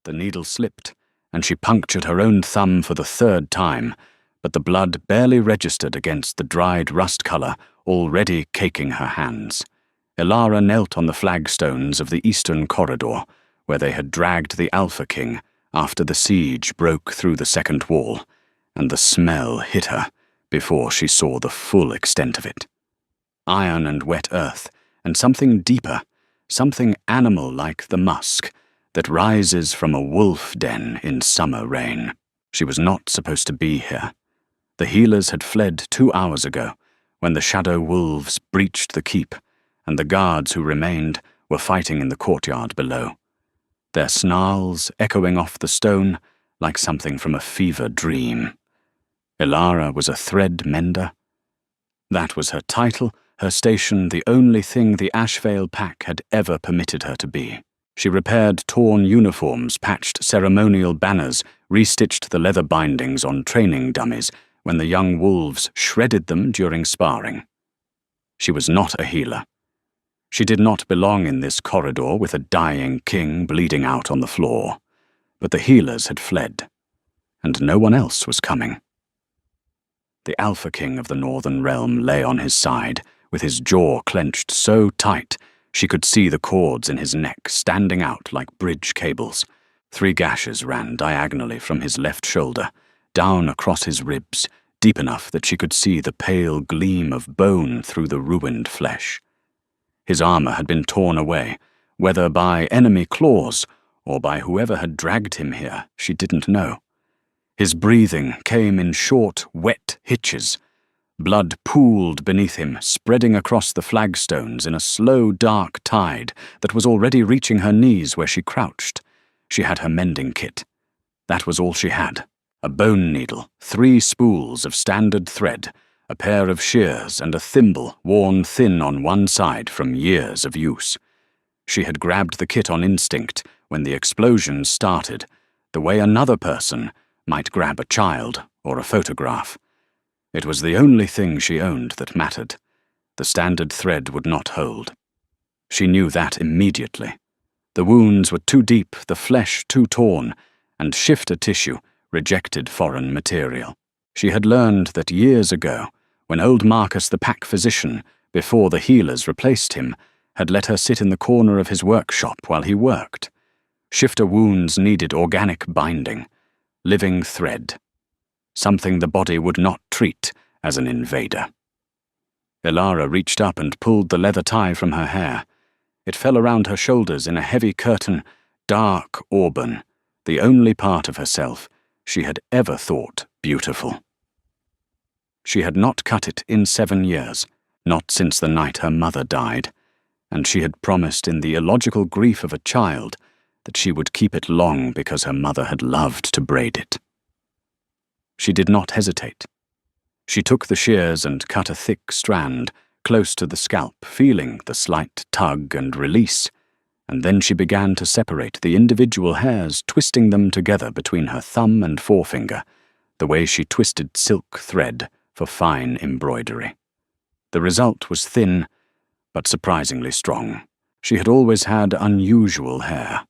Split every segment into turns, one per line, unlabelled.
The needle slipped, and she punctured her own thumb for the third time, but the blood barely registered against the dried rust color already caking her hands. Elara knelt on the flagstones of the eastern corridor, where they had dragged the Alpha King after the siege broke through the second wall, and the smell hit her before she saw the full extent of it. Iron and wet earth, and something deeper, something animal like the musk that rises from a wolf den in summer rain. She was not supposed to be here. The healers had fled 2 hours ago, when the shadow wolves breached the keep, and the guards who remained were fighting in the courtyard below, their snarls echoing off the stone like something from a fever dream. Elara was a thread mender. That was her title, her station, the only thing the Ashvale Pack had ever permitted her to be. She repaired torn uniforms, patched ceremonial banners, restitched the leather bindings on training dummies when the young wolves shredded them during sparring. She was not a healer. She did not belong in this corridor with a dying king bleeding out on the floor. But the healers had fled, and no one else was coming. The Alpha King of the Northern Realm lay on his side, with his jaw clenched so tight she could see the cords in his neck standing out like bridge cables. 3 gashes ran diagonally from his left shoulder, down across his ribs, deep enough that she could see the pale gleam of bone through the ruined flesh. His armor had been torn away, whether by enemy claws or by whoever had dragged him here, she didn't know. His breathing came in short, wet hitches. Blood pooled beneath him, spreading across the flagstones in a slow, dark tide that was already reaching her knees where she crouched. She had her mending kit. That was all she had. A bone needle, 3 spools of standard thread, a pair of shears, and a thimble worn thin on one side from years of use. She had grabbed the kit on instinct when the explosion started, the way another person might grab a child or a photograph. It was the only thing she owned that mattered. The standard thread would not hold. She knew that immediately. The wounds were too deep, the flesh too torn, and shifter tissue rejected foreign material. She had learned that years ago, when old Marcus the pack physician, before the healers replaced him, had let her sit in the corner of his workshop while he worked. Shifter wounds needed organic binding, living thread, something the body would not treat as an invader. Elara reached up and pulled the leather tie from her hair. It fell around her shoulders in a heavy curtain, dark auburn, the only part of herself she had ever thought beautiful. She had not cut it in 7 years, not since the night her mother died, and she had promised in the illogical grief of a child that she would keep it long because her mother had loved to braid it. She did not hesitate. She took the shears and cut a thick strand close to the scalp, feeling the slight tug and release, and then she began to separate the individual hairs, twisting them together between her thumb and forefinger, the way she twisted silk thread for fine embroidery. The result was thin, but surprisingly strong. She had always had unusual hair.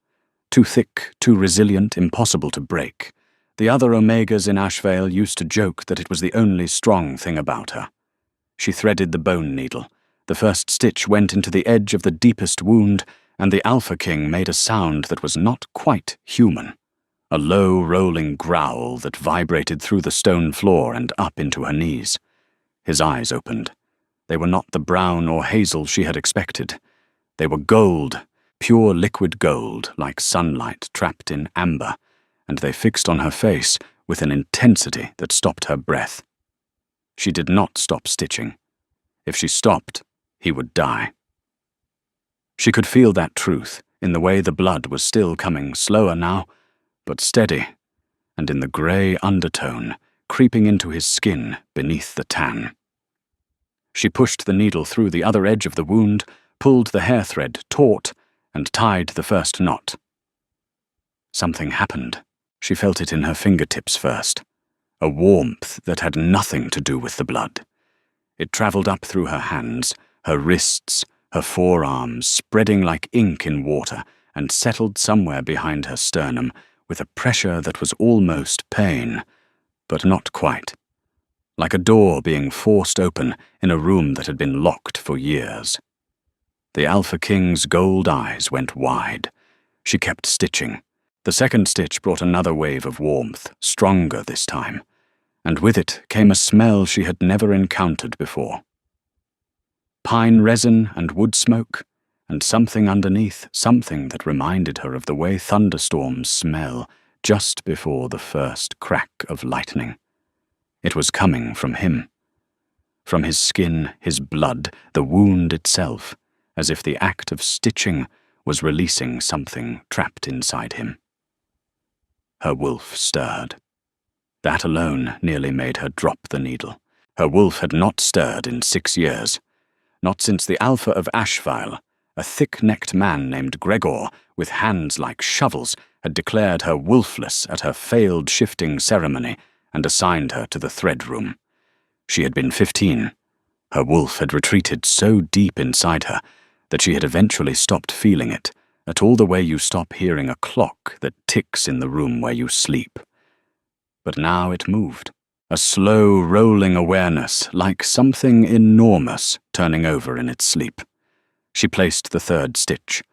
Too thick, too resilient, impossible to break. The other Omegas in Ashvale used to joke that it was the only strong thing about her. She threaded the bone needle. The first stitch went into the edge of the deepest wound, and the Alpha King made a sound that was not quite human. A low, rolling growl that vibrated through the stone floor and up into her knees. His eyes opened. They were not the brown or hazel she had expected. They were gold, pure liquid gold, like sunlight trapped in amber, and they fixed on her face with an intensity that stopped her breath. She did not stop stitching. If she stopped, he would die. She could feel that truth in the way the blood was still coming slower now, but steady, and in the grey undertone creeping into his skin beneath the tan. She pushed the needle through the other edge of the wound, pulled the hair thread taut, and tied the first knot. Something happened. She felt it in her fingertips first. A warmth that had nothing to do with the blood. It travelled up through her hands, her wrists, her forearms, spreading like ink in water, and settled somewhere behind her sternum with a pressure that was almost pain, but not quite. Like a door being forced open in a room that had been locked for years. The Alpha King's gold eyes went wide. She kept stitching. The second stitch brought another wave of warmth, stronger this time, and with it came a smell she had never encountered before. Pine resin and wood smoke, and something underneath, something that reminded her of the way thunderstorms smell just before the first crack of lightning. It was coming from him. From his skin, his blood, the wound itself, as if the act of stitching was releasing something trapped inside him. Her wolf stirred. That alone nearly made her drop the needle. Her wolf had not stirred in 6 years. Not since the Alpha of Ashvale, a thick-necked man named Gregor, with hands like shovels, had declared her wolfless at her failed shifting ceremony and assigned her to the thread room. She had been 15. Her wolf had retreated so deep inside her that she had eventually stopped feeling it, at all the way you stop hearing a clock that ticks in the room where you sleep. But now it moved, a slow, rolling awareness, like something enormous turning over in its sleep. She placed the third stitch,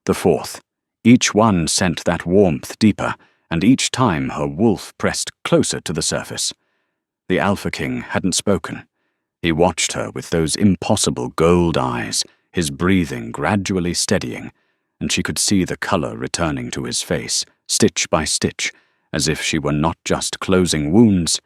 the fourth. Each one sent that warmth deeper, and each time her wolf pressed closer to the surface. The Alpha King hadn't spoken. He watched her with those impossible gold eyes, his breathing gradually steadying, and she could see the color returning to his face, stitch by stitch, as if she were not just closing wounds,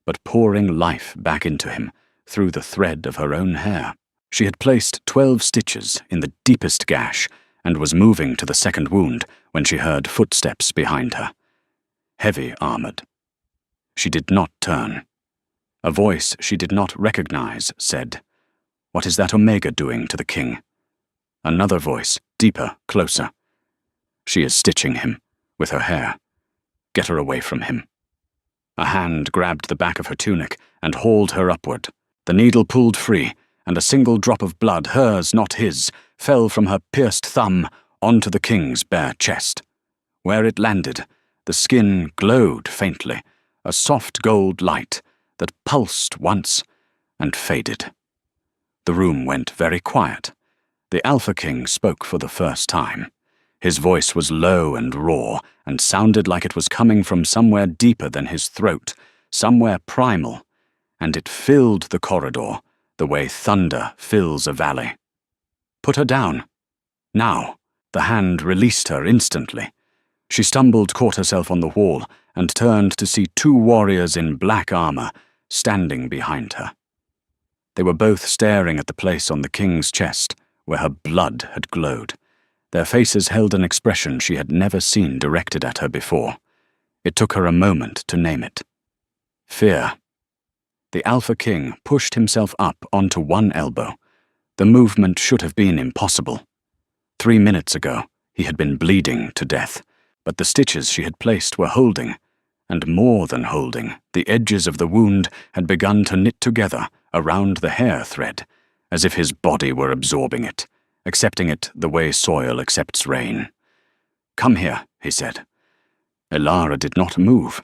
but pouring life back into him through the thread of her own hair. She had placed 12 stitches in the deepest gash and was moving to the second wound when she heard footsteps behind her. Heavy armored. She did not turn. A voice she did not recognize said, "What is that Omega doing to the king?" Another voice, deeper, closer. "She is stitching him, with her hair. Get her away from him." A hand grabbed the back of her tunic and hauled her upward. The needle pulled free, and a single drop of blood, hers, not his, fell from her pierced thumb onto the king's bare chest. Where it landed, the skin glowed faintly, a soft gold light that pulsed once and faded. The room went very quiet. The Alpha King spoke for the first time. His voice was low and raw, and sounded like it was coming from somewhere deeper than his throat, somewhere primal, and it filled the corridor the way thunder fills a valley. "Put her down. Now." The hand released her instantly. She stumbled, caught herself on the wall, and turned to see 2 warriors in black armor standing behind her. They were both staring at the place on the king's chest where her blood had glowed. Their faces held an expression she had never seen directed at her before. It took her a moment to name it. Fear. The Alpha King pushed himself up onto one elbow. The movement should have been impossible. 3 minutes ago, he had been bleeding to death, but the stitches she had placed were holding, and more than holding, the edges of the wound had begun to knit together around the hair thread, as if his body were absorbing it, accepting it the way soil accepts rain. "Come here," he said. Elara did not move.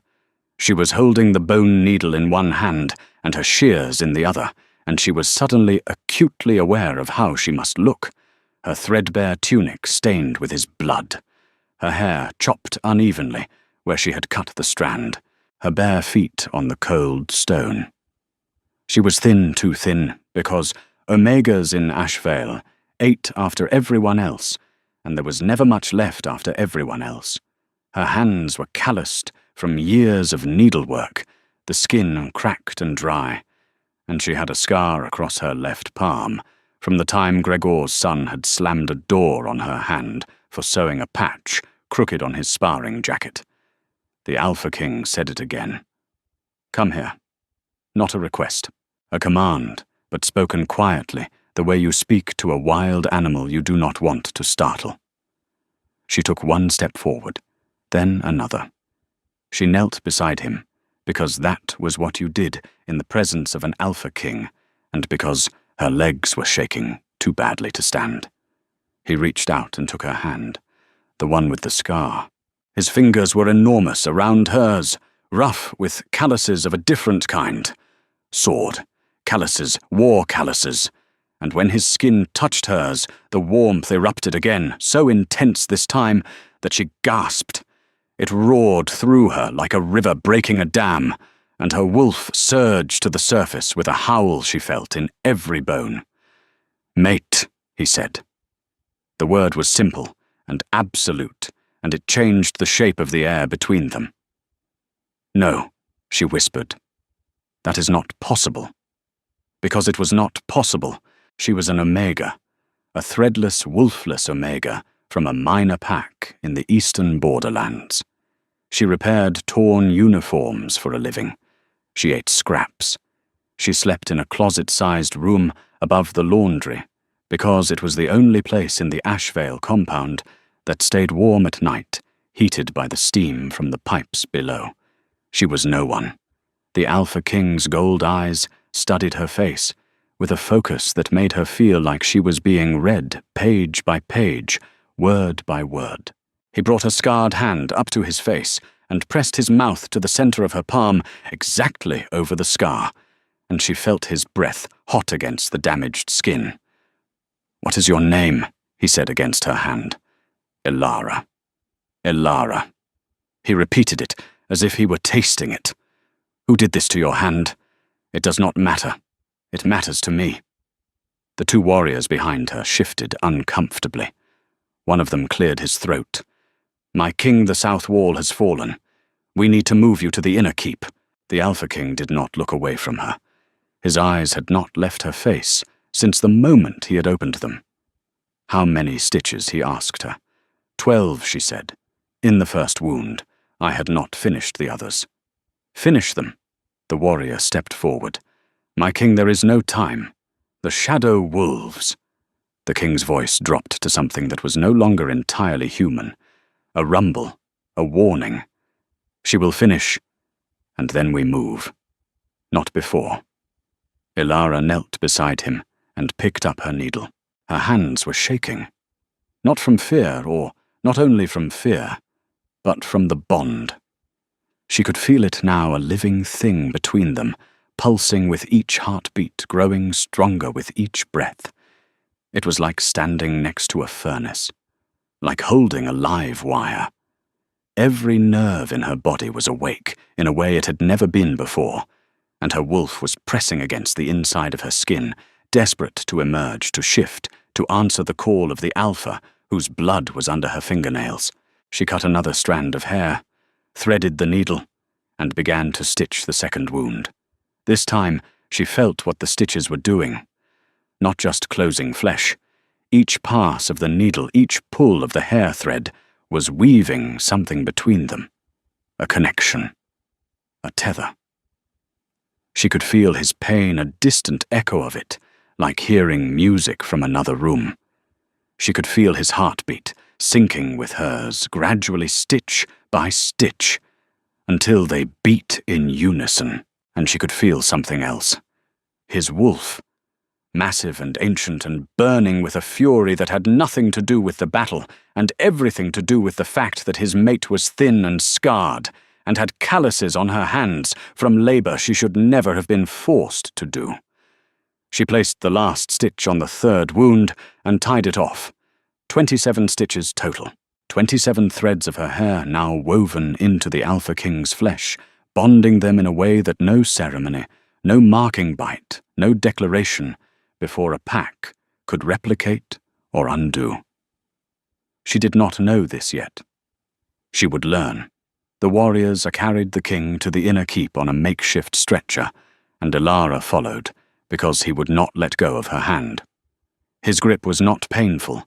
She was holding the bone needle in one hand and her shears in the other, and she was suddenly acutely aware of how she must look, her threadbare tunic stained with his blood, her hair chopped unevenly where she had cut the strand, her bare feet on the cold stone. She was thin, too thin, because Omegas in Ashvale ate after everyone else, and there was never much left after everyone else. Her hands were calloused from years of needlework, the skin cracked and dry, and she had a scar across her left palm from the time Gregor's son had slammed a door on her hand for sewing a patch crooked on his sparring jacket. The Alpha King said it again. "Come here." Not a request, a command, but spoken quietly, the way you speak to a wild animal you do not want to startle. She took one step forward, then another. She knelt beside him, because that was what you did in the presence of an Alpha King, and because her legs were shaking too badly to stand. He reached out and took her hand. the one with the scar. His fingers were enormous around hers, rough with calluses of a different kind. Sword, calluses, war calluses. And when his skin touched hers, the warmth erupted again, so intense this time that she gasped. It roared through her like a river breaking a dam, and her wolf surged to the surface with a howl she felt in every bone. "Mate," he said. The word was simple and absolute, and it changed the shape of the air between them. "No," she whispered. "That is not possible." Because it was not possible, she was an Omega, a threadless, wolfless Omega from a minor pack in the eastern borderlands. She repaired torn uniforms for a living. She ate scraps. She slept in a closet-sized room above the laundry, because it was the only place in the Ashvale compound that stayed warm at night, heated by the steam from the pipes below. She was no one. The Alpha King's gold eyes studied her face, with a focus that made her feel like she was being read page by page, word by word. He brought a scarred hand up to his face and pressed his mouth to the center of her palm, exactly over the scar, and she felt his breath hot against the damaged skin. "What is your name?" he said against her hand. "Elara. Elara." He repeated it as if he were tasting it. "Who did this to your hand? It does not matter. It matters to me." The two warriors behind her shifted uncomfortably. One of them cleared his throat. "My king, the south wall has fallen. We need to move you to the inner keep." The Alpha King did not look away from her. His eyes had not left her face since the moment he had opened them. "How many stitches?" he asked her. 12, she said. "In the first wound. I had not finished the others." "Finish them." The warrior stepped forward. "My king, there is no time. The shadow wolves." The king's voice dropped to something that was no longer entirely human. A rumble, a warning. "She will finish, and then we move. Not before." Elara knelt beside him and picked up her needle. Her hands were shaking. Not from fear, or not only from fear, but from the bond. She could feel it now, a living thing between them, pulsing with each heartbeat, growing stronger with each breath. It was like standing next to a furnace, like holding a live wire. Every nerve in her body was awake in a way it had never been before, and her wolf was pressing against the inside of her skin, desperate to emerge, to shift, to answer the call of the Alpha, whose blood was under her fingernails. She cut another strand of hair, threaded the needle, and began to stitch the second wound. This time, she felt what the stitches were doing. Not just closing flesh. Each pass of the needle, each pull of the hair thread, was weaving something between them. A connection. A tether. She could feel his pain, a distant echo of it, like hearing music from another room. She could feel his heartbeat, syncing with hers, gradually stitch by stitch, until they beat in unison, and she could feel something else. His wolf. Massive and ancient and burning with a fury that had nothing to do with the battle, and everything to do with the fact that his mate was thin and scarred, and had calluses on her hands from labor she should never have been forced to do. She placed the last stitch on the third wound and tied it off. 27 stitches total. 27 threads of her hair now woven into the Alpha King's flesh, bonding them in a way that no ceremony, no marking bite, no declaration before a pack could replicate or undo. She did not know this yet. She would learn. The warriors carried the king to the inner keep on a makeshift stretcher, and Elara followed, because he would not let go of her hand. His grip was not painful,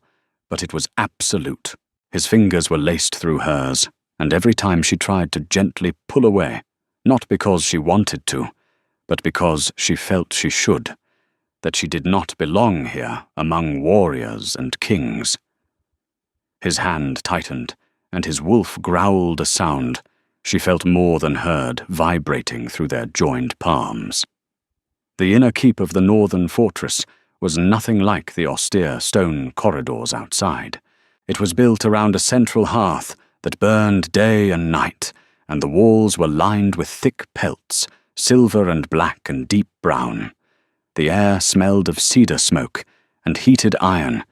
but it was absolute. His fingers were laced through hers, and every time she tried to gently pull away, not because she wanted to, but because she felt she should, that she did not belong here among warriors and kings. His hand tightened, and his wolf growled a sound she felt more than heard vibrating through their joined palms. The inner keep of the northern fortress was nothing like the austere stone corridors outside. It was built around a central hearth that burned day and night, and the walls were lined with thick pelts, silver and black and deep brown. The air smelled of cedar smoke and heated iron,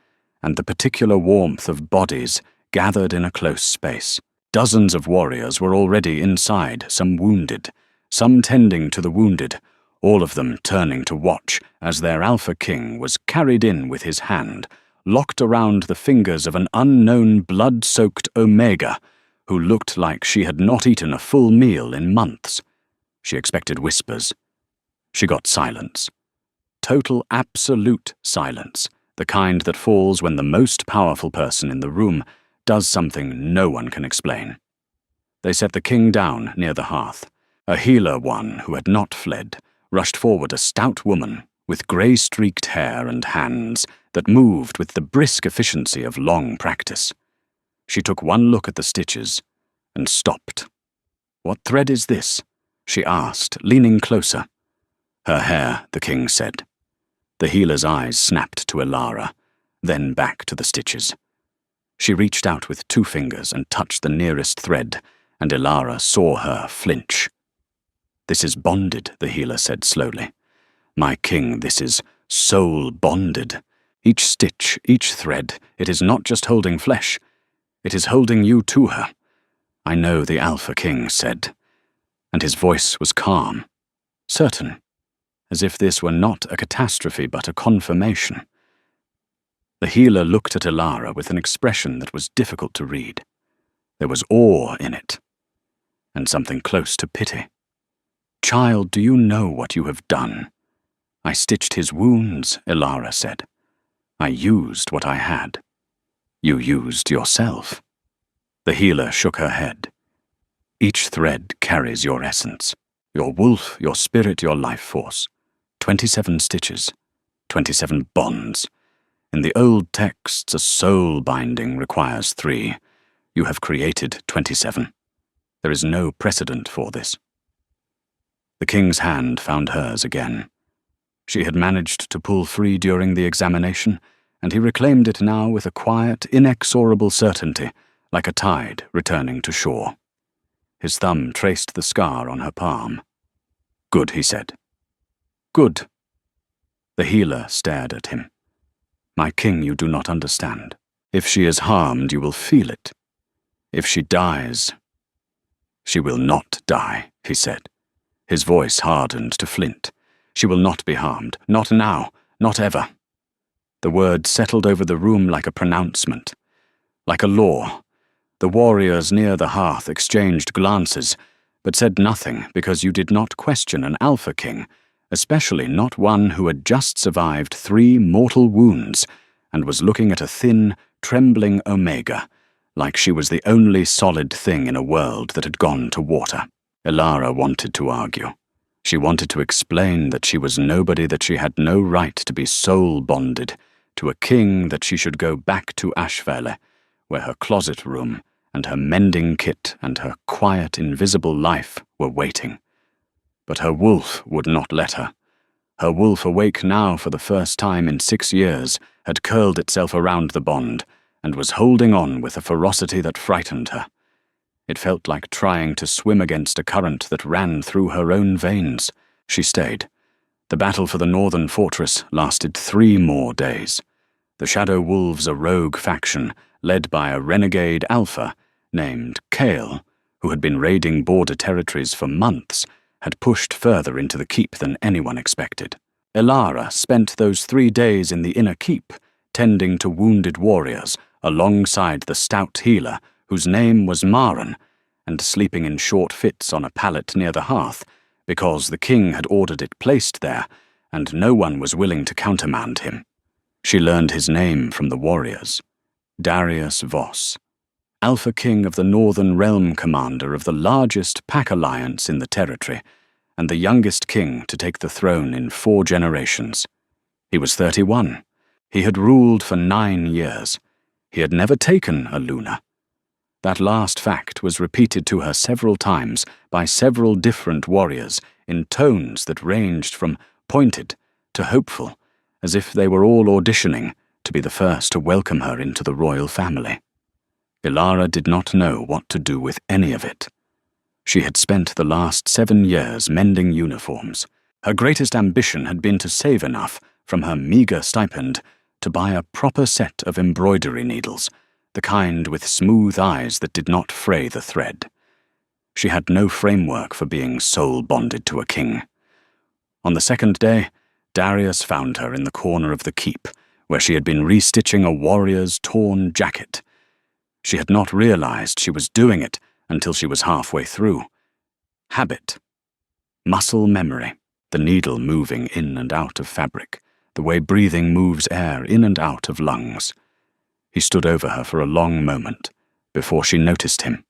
and the particular warmth of bodies gathered in a close space. Dozens of warriors were already inside, some wounded, some tending to the wounded, all of them turning to watch as their Alpha King was carried in with his hand, locked around the fingers of an unknown blood-soaked Omega, who looked like she had not eaten a full meal in months. She expected whispers. She got silence. Total, absolute silence, the kind that falls when the most powerful person in the room does something no one can explain. They set the king down near the hearth. A healer one who had not fled rushed forward, a stout woman with grey-streaked hair and hands that moved with the brisk efficiency of long practice. She took one look at the stitches and stopped. "What thread is this?" she asked, leaning closer. "Her hair," the king said. The healer's eyes snapped to Elara, then back to the stitches. She reached out with 2 fingers and touched the nearest thread, and Elara saw her flinch. "This is bonded," the healer said slowly. "My king, this is soul bonded. Each stitch, each thread, it is not just holding flesh. It is holding you to her. I know," the Alpha King said, and his voice was calm, certain, as if this were not a catastrophe but a confirmation. The healer looked at Elara with an expression that was difficult to read. There was awe in it, and something close to pity. "Child, do you know what you have done?" "I stitched his wounds," Elara said. "I used what I had." "You used yourself." The healer shook her head. "Each thread carries your essence, your wolf, your spirit, your life force. 27 stitches, 27 bonds. In the old texts, a soul binding requires 3. You have created 27. There is no precedent for this." The king's hand found hers again. She had managed to pull free during the examination, and he reclaimed it now with a quiet, inexorable certainty, like a tide returning to shore. His thumb traced the scar on her palm. "Good," he said. "Good." The healer stared at him. "My king, you do not understand. If she is harmed, you will feel it. If she dies—" "She will not die," he said. His voice hardened to flint. "She will not be harmed. Not now. Not ever." The word settled over the room like a pronouncement, like a law. The warriors near the hearth exchanged glances, but said nothing because you did not question an Alpha King, especially not one who had just survived 3 mortal wounds and was looking at a thin, trembling Omega, like she was the only solid thing in a world that had gone to water. Elara wanted to argue. She wanted to explain that she was nobody, that she had no right to be soul-bonded to a king, that she should go back to Ashvele, where her closet room and her mending kit and her quiet, invisible life were waiting. But her wolf would not let her. Her wolf, awake now for the first time in 6 years, had curled itself around the bond and was holding on with a ferocity that frightened her. It felt like trying to swim against a current that ran through her own veins. She stayed. The battle for the northern fortress lasted 3 more days. The Shadow Wolves, a rogue faction led by a renegade alpha named Kale, who had been raiding border territories for months, had pushed further into the keep than anyone expected. Elara spent those 3 days in the inner keep, tending to wounded warriors, alongside the stout healer, whose name was Maran, and sleeping in short fits on a pallet near the hearth, because the king had ordered it placed there, and no one was willing to countermand him. She learned his name from the warriors. Darius Voss, Alpha King of the Northern Realm, commander of the largest pack alliance in the territory, and the youngest king to take the throne in 4 generations. He was 31. He had ruled for 9 years. He had never taken a Luna. That last fact was repeated to her several times by several different warriors in tones that ranged from pointed to hopeful, as if they were all auditioning to be the first to welcome her into the royal family. Ilara did not know what to do with any of it. She had spent the last 7 years mending uniforms. Her greatest ambition had been to save enough from her meager stipend to buy a proper set of embroidery needles, the kind with smooth eyes that did not fray the thread. She had no framework for being soul-bonded to a king. On the second day, Darius found her in the corner of the keep, where she had been restitching a warrior's torn jacket. She had not realized she was doing it until she was halfway through. Habit. Muscle memory. The needle moving in and out of fabric, the way breathing moves air in and out of lungs. He stood over her for a long moment, before she noticed him.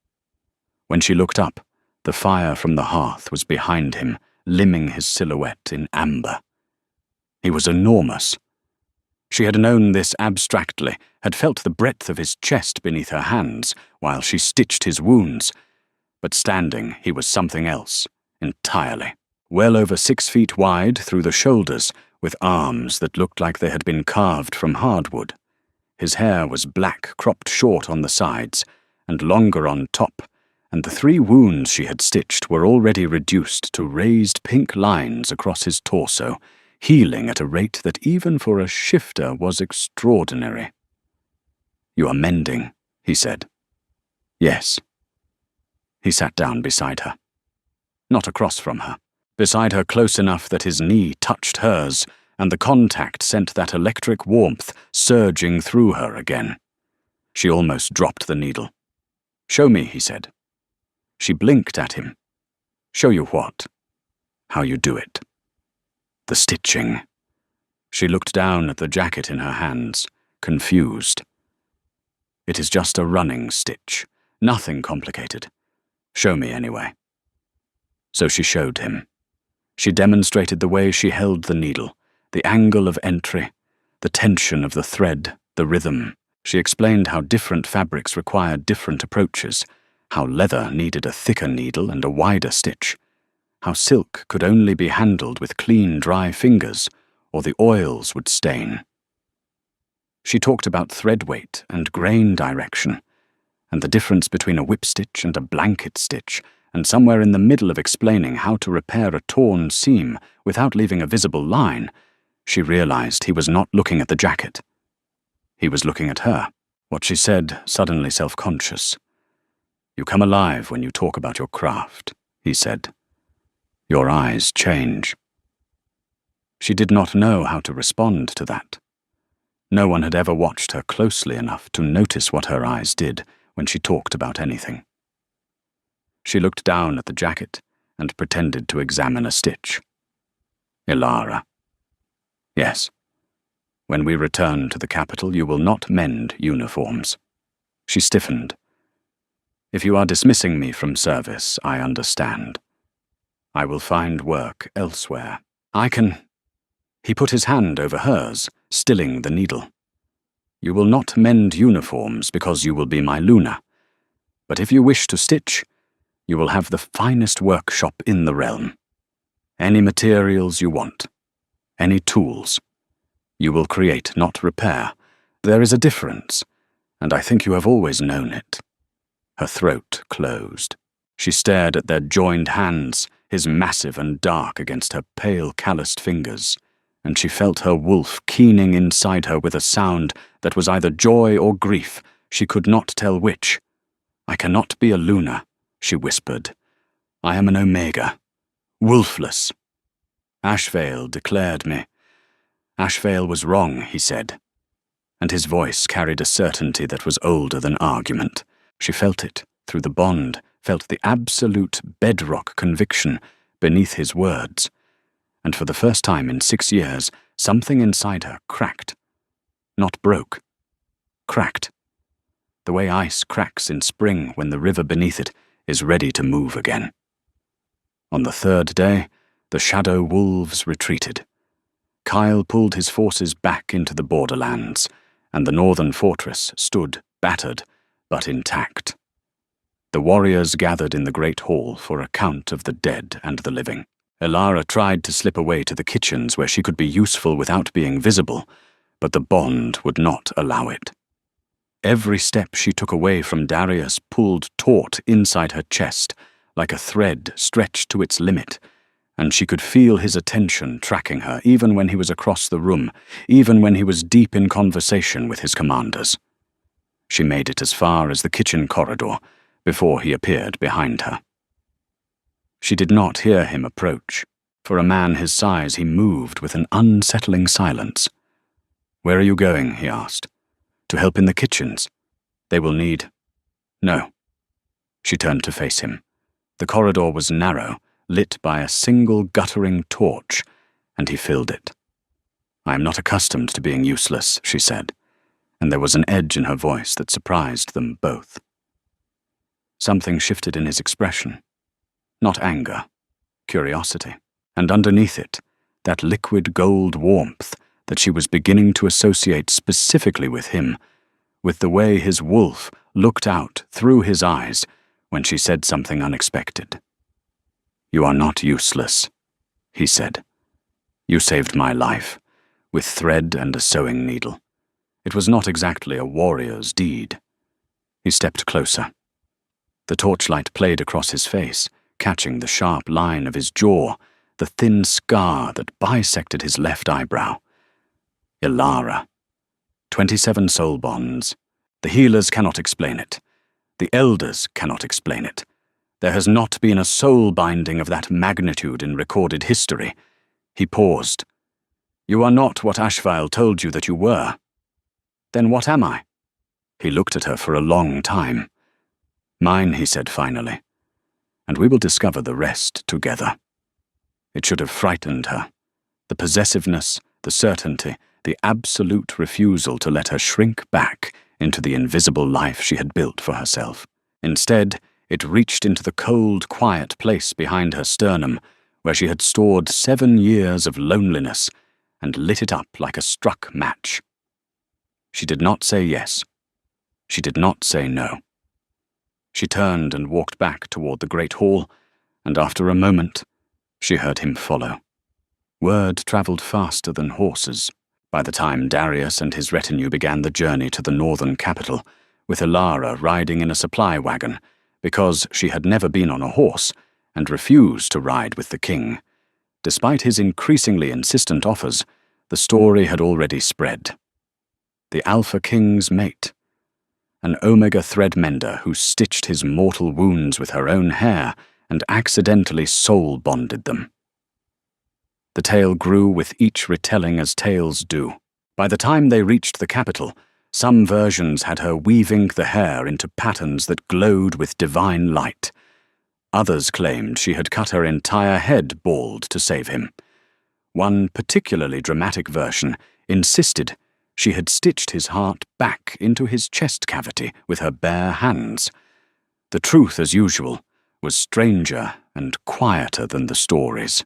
When she looked up, the fire from the hearth was behind him, limning his silhouette in amber. He was enormous. She had known this abstractly, had felt the breadth of his chest beneath her hands while she stitched his wounds, but standing he was something else, entirely. Well over 6 feet wide through the shoulders, with arms that looked like they had been carved from hardwood. His hair was black, cropped short on the sides, and longer on top, and the 3 wounds she had stitched were already reduced to raised pink lines across his torso, healing at a rate that even for a shifter was extraordinary. "You are mending," he said. "Yes." He sat down beside her. Not across from her. Beside her close enough that his knee touched hers, and the contact sent that electric warmth surging through her again. She almost dropped the needle. "Show me," he said. She blinked at him. "Show you what?" "How you do it." "The stitching." She looked down at the jacket in her hands, confused. "It is just a running stitch, nothing complicated. Show me anyway." So she showed him. She demonstrated the way she held the needle, the angle of entry, the tension of the thread, the rhythm. She explained how different fabrics required different approaches, how leather needed a thicker needle and a wider stitch, how silk could only be handled with clean, dry fingers, or the oils would stain. She talked about thread weight and grain direction, and the difference between a whip stitch and a blanket stitch, and somewhere in the middle of explaining how to repair a torn seam without leaving a visible line, she realized he was not looking at the jacket. He was looking at her, what she said suddenly self-conscious. "You come alive when you talk about your craft," he said. "Your eyes change." She did not know how to respond to that. No one had ever watched her closely enough to notice what her eyes did when she talked about anything. She looked down at the jacket and pretended to examine a stitch. "Ilara." "Yes. When we return to the capital, you will not mend uniforms." She stiffened. "If you are dismissing me from service, I understand. I will find work elsewhere. I can—" He put his hand over hers, stilling the needle. "You will not mend uniforms because you will be my Luna. But if you wish to stitch, you will have the finest workshop in the realm. Any materials you want. Any tools. You will create, not repair. There is a difference, and I think you have always known it." Her throat closed. She stared at their joined hands, his massive and dark against her pale, calloused fingers, and she felt her wolf keening inside her with a sound that was either joy or grief, she could not tell which. "I cannot be a Luna," she whispered. "I am an Omega. Wolfless. Ashvale declared me." Ashvale was wrong, he said, and his voice carried a certainty that was older than argument. She felt it, through the bond, felt the absolute bedrock conviction beneath his words, and for the first time in 6 years, something inside her cracked. Not broke. Cracked. The way ice cracks in spring when the river beneath it is ready to move again. On the 3rd day, the shadow wolves retreated. Kyle pulled his forces back into the borderlands, and the northern fortress stood battered, but intact. The warriors gathered in the great hall for a count of the dead and the living. Ilara tried to slip away to the kitchens where she could be useful without being visible, but the bond would not allow it. Every step she took away from Darius pulled taut inside her chest, like a thread stretched to its limit, and she could feel his attention tracking her even when he was across the room, even when he was deep in conversation with his commanders. She made it as far as the kitchen corridor before he appeared behind her. She did not hear him approach. For a man his size, he moved with an unsettling silence. "Where are you going?" he asked. "To help in the kitchens? They will need—" "No." She turned to face him. The corridor was narrow, lit by a single guttering torch, and he filled it. "I am not accustomed to being useless," she said, and there was an edge in her voice that surprised them both. Something shifted in his expression. Not anger, curiosity, and underneath it, that liquid gold warmth that she was beginning to associate specifically with him, with the way his wolf looked out through his eyes when she said something unexpected. "You are not useless," he said. "You saved my life, with thread and a sewing needle. It was not exactly a warrior's deed." He stepped closer. The torchlight played across his face, catching the sharp line of his jaw, the thin scar that bisected his left eyebrow. Ilara. 27 soul bonds. The healers cannot explain it. The elders cannot explain it. There has not been a soul binding of that magnitude in recorded history. He paused. "You are not what Ashvile told you that you were." "Then what am I?" He looked at her for a long time. "Mine," he said finally, "and we will discover the rest together." It should have frightened her. The possessiveness, the certainty, the absolute refusal to let her shrink back into the invisible life she had built for herself. Instead, it reached into the cold, quiet place behind her sternum, where she had stored 7 years of loneliness, and lit it up like a struck match. She did not say yes. She did not say no. She turned and walked back toward the great hall, and after a moment, she heard him follow. Word traveled faster than horses. By the time Darius and his retinue began the journey to the northern capital, with Ilara riding in a supply wagon, because she had never been on a horse and refused to ride with the king. Despite his increasingly insistent offers, the story had already spread. The Alpha King's mate, an Omega threadmender who stitched his mortal wounds with her own hair and accidentally soul-bonded them. The tale grew with each retelling as tales do. By the time they reached the capital, some versions had her weaving the hair into patterns that glowed with divine light. Others claimed she had cut her entire head bald to save him. One particularly dramatic version insisted she had stitched his heart back into his chest cavity with her bare hands. The truth, as usual, was stranger and quieter than the stories.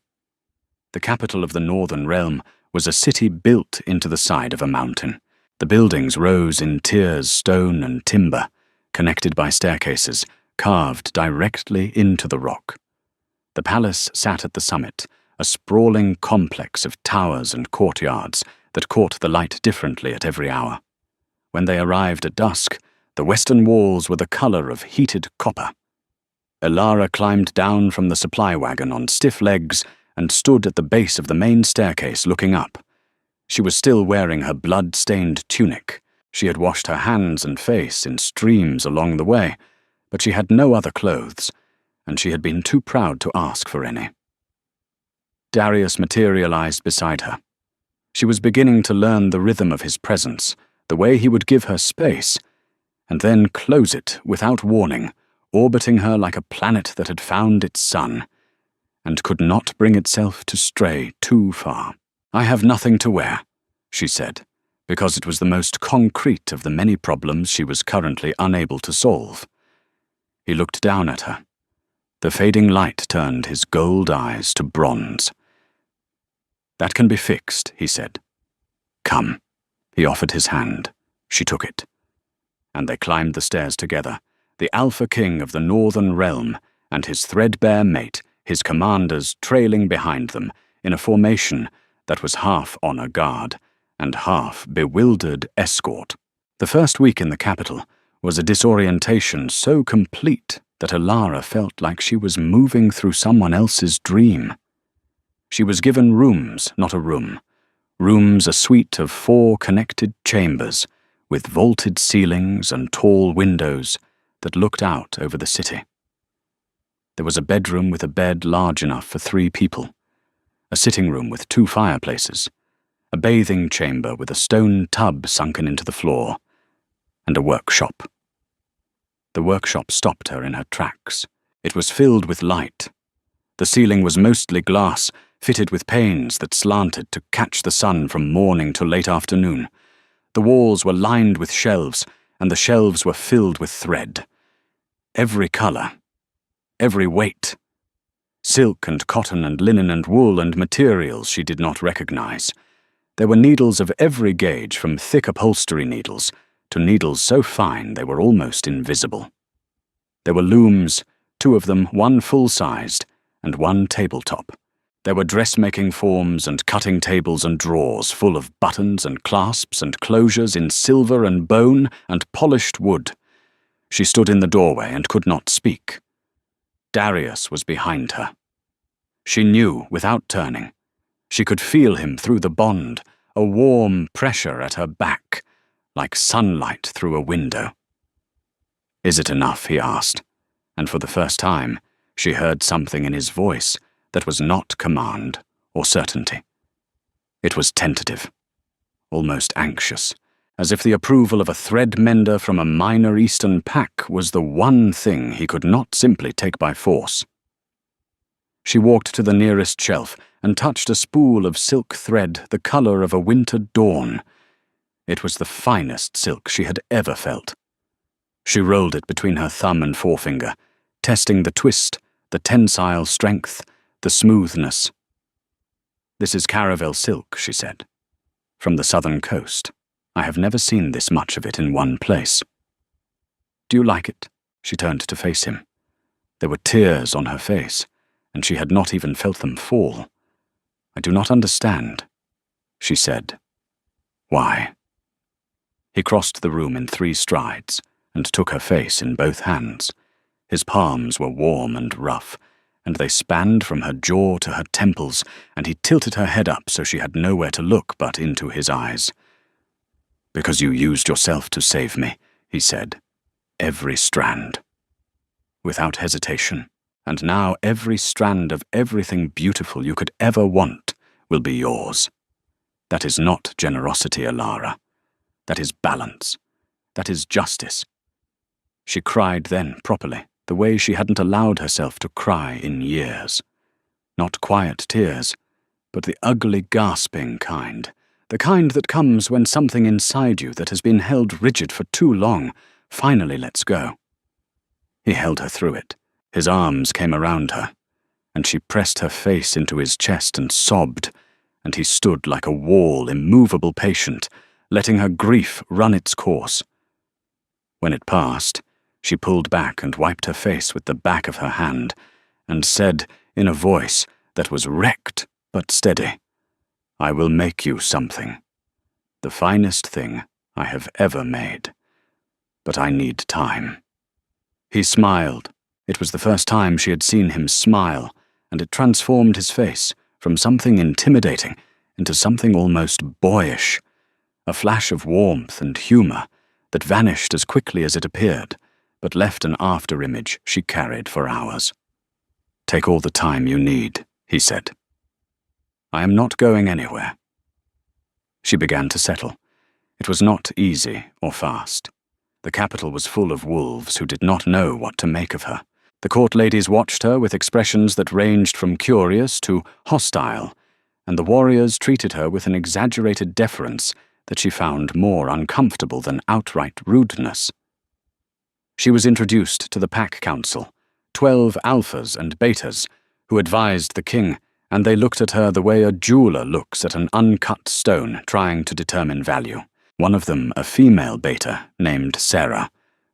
The capital of the Northern Realm was a city built into the side of a mountain. The buildings rose in tiers, stone and timber, connected by staircases, carved directly into the rock. The palace sat at the summit, a sprawling complex of towers and courtyards that caught the light differently at every hour. When they arrived at dusk, the western walls were the color of heated copper. Ilara climbed down from the supply wagon on stiff legs and stood at the base of the main staircase looking up. She was still wearing her blood-stained tunic. She had washed her hands and face in streams along the way, but she had no other clothes, and she had been too proud to ask for any. Darius materialized beside her. She was beginning to learn the rhythm of his presence, the way he would give her space, and then close it without warning, orbiting her like a planet that had found its sun, and could not bring itself to stray too far. "I have nothing to wear," she said, because it was the most concrete of the many problems she was currently unable to solve. He looked down at her. The fading light turned his gold eyes to bronze. "That can be fixed," he said. "Come." He offered his hand. She took it. And they climbed the stairs together, the Alpha King of the Northern Realm and his threadbare mate, his commanders trailing behind them in a formation that was half honor guard and half bewildered escort. The first week in the capital was a disorientation so complete that Elara felt like she was moving through someone else's dream. She was given rooms, not a room. Rooms, a suite of 4 connected chambers, with vaulted ceilings and tall windows that looked out over the city. There was a bedroom with a bed large enough for 3 people, a sitting room with 2 fireplaces, a bathing chamber with a stone tub sunken into the floor, and a workshop. The workshop stopped her in her tracks. It was filled with light. The ceiling was mostly glass, fitted with panes that slanted to catch the sun from morning to late afternoon. The walls were lined with shelves, and the shelves were filled with thread. Every color, every weight. Silk and cotton and linen and wool and materials she did not recognize. There were needles of every gauge, from thick upholstery needles to needles so fine they were almost invisible. There were looms, 2 of them, one full-sized and one tabletop. There were dressmaking forms and cutting tables and drawers full of buttons and clasps and closures in silver and bone and polished wood. She stood in the doorway and could not speak. Darius was behind her. She knew without turning. She could feel him through the bond, a warm pressure at her back, like sunlight through a window. "Is it enough?" he asked, and for the first time she heard something in his voice that was not command or certainty. It was tentative, almost anxious, as if the approval of a thread mender from a minor Eastern pack was the one thing he could not simply take by force. She walked to the nearest shelf and touched a spool of silk thread the color of a winter dawn. It was the finest silk she had ever felt. She rolled it between her thumb and forefinger, testing the twist, the tensile strength, the smoothness. "This is caravel silk," she said. "From the southern coast. I have never seen this much of it in one place." "Do you like it?" She turned to face him. There were tears on her face, and she had not even felt them fall. "I do not understand," she said. "Why?" He crossed the room in 3 strides and took her face in both hands. His palms were warm and rough, and they spanned from her jaw to her temples, and he tilted her head up so she had nowhere to look but into his eyes. "Because you used yourself to save me," he said. "Every strand." Without hesitation. "And now every strand of everything beautiful you could ever want will be yours. That is not generosity, Elara. That is balance. That is justice." She cried then, properly, the way she hadn't allowed herself to cry in years. Not quiet tears, but the ugly gasping kind, the kind that comes when something inside you that has been held rigid for too long finally lets go. He held her through it. His arms came around her, and she pressed her face into his chest and sobbed, and he stood like a wall, immovable patient, letting her grief run its course. When it passed, she pulled back and wiped her face with the back of her hand, and said in a voice that was wrecked but steady, "I will make you something. The finest thing I have ever made. But I need time." He smiled. It was the first time she had seen him smile, and it transformed his face from something intimidating into something almost boyish, a flash of warmth and humor that vanished as quickly as it appeared, but left an after-image she carried for hours. "Take all the time you need," he said. "I am not going anywhere." She began to settle. It was not easy or fast. The capital was full of wolves who did not know what to make of her. The court ladies watched her with expressions that ranged from curious to hostile, and the warriors treated her with an exaggerated deference that she found more uncomfortable than outright rudeness. She was introduced to the Pack Council, 12 alphas and betas, who advised the king, and they looked at her the way a jeweler looks at an uncut stone trying to determine value. One of them, a female beta named Sarah,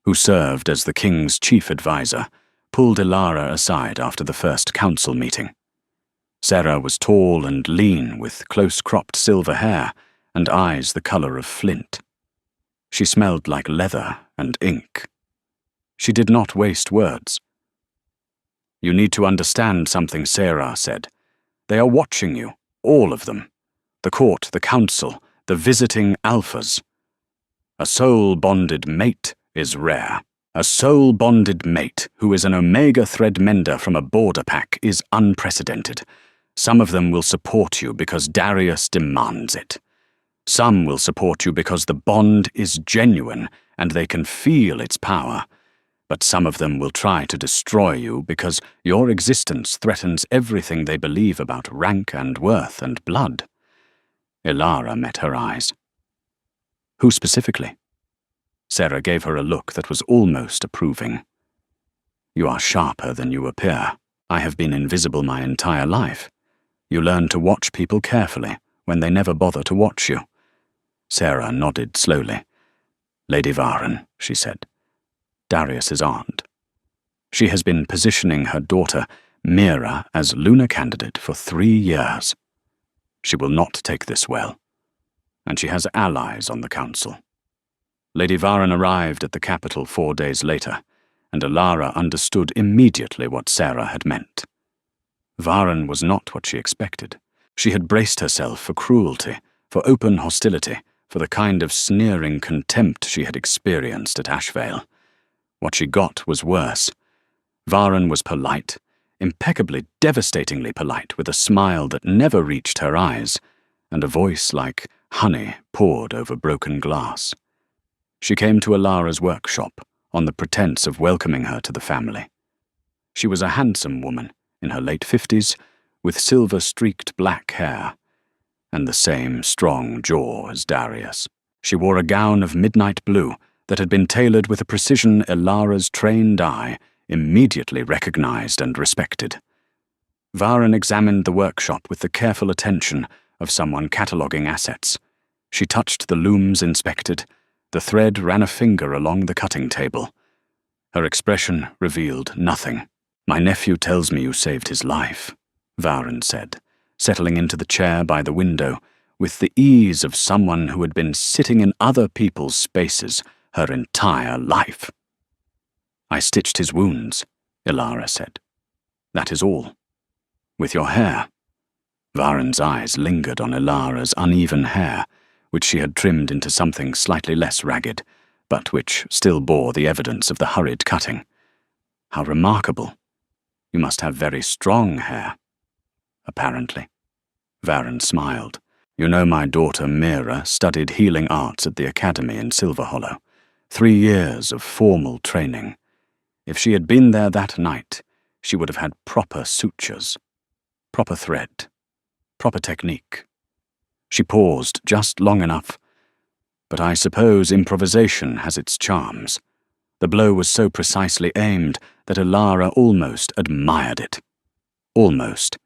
who served as the king's chief advisor, pulled Elara aside after the first council meeting. Sarah was tall and lean, with close-cropped silver hair and eyes the color of flint. She smelled like leather and ink. She did not waste words. "You need to understand something," Sarah said. "They are watching you, all of them. The court, the council, the visiting alphas. A soul-bonded mate is rare. A soul-bonded mate who is an Omega thread mender from a border pack is unprecedented. Some of them will support you because Darius demands it. Some will support you because the bond is genuine and they can feel its power. But some of them will try to destroy you because your existence threatens everything they believe about rank and worth and blood." Ilara met her eyes. "Who specifically?" Sarah gave her a look that was almost approving. "You are sharper than you appear. I have been invisible my entire life. You learn to watch people carefully when they never bother to watch you." Sarah nodded slowly. "Lady Varen," she said. "Darius's aunt. She has been positioning her daughter, Mira, as lunar candidate for 3 years. She will not take this well. And she has allies on the council." Lady Varen arrived at the capital 4 days later, and Ilara understood immediately what Sarah had meant. Varen was not what she expected. She had braced herself for cruelty, for open hostility, for the kind of sneering contempt she had experienced at Ashvale. What she got was worse. Varen was polite, impeccably, devastatingly polite, with a smile that never reached her eyes, and a voice like honey poured over broken glass. She came to Ilara's workshop on the pretense of welcoming her to the family. She was a handsome woman, in her late 50s, with silver-streaked black hair, and the same strong jaw as Darius. She wore a gown of midnight blue that had been tailored with a precision Ilara's trained eye immediately recognized and respected. Varen examined the workshop with the careful attention of someone cataloguing assets. She touched the looms inspected. The thread ran a finger along the cutting table. Her expression revealed nothing. "My nephew tells me you saved his life," Varen said, settling into the chair by the window with the ease of someone who had been sitting in other people's spaces her entire life. "I stitched his wounds," Ilara said. "That is all. With your hair." Varen's eyes lingered on Ilara's uneven hair, which she had trimmed into something slightly less ragged, but which still bore the evidence of the hurried cutting. "How remarkable. You must have very strong hair." "Apparently." Varen smiled. "You know my daughter Mira studied healing arts at the academy in Silverhollow. 3 years of formal training. If she had been there that night, she would have had proper sutures, proper thread, proper technique." She paused just long enough. "But I suppose improvisation has its charms." The blow was so precisely aimed that Ilara almost admired it. Almost.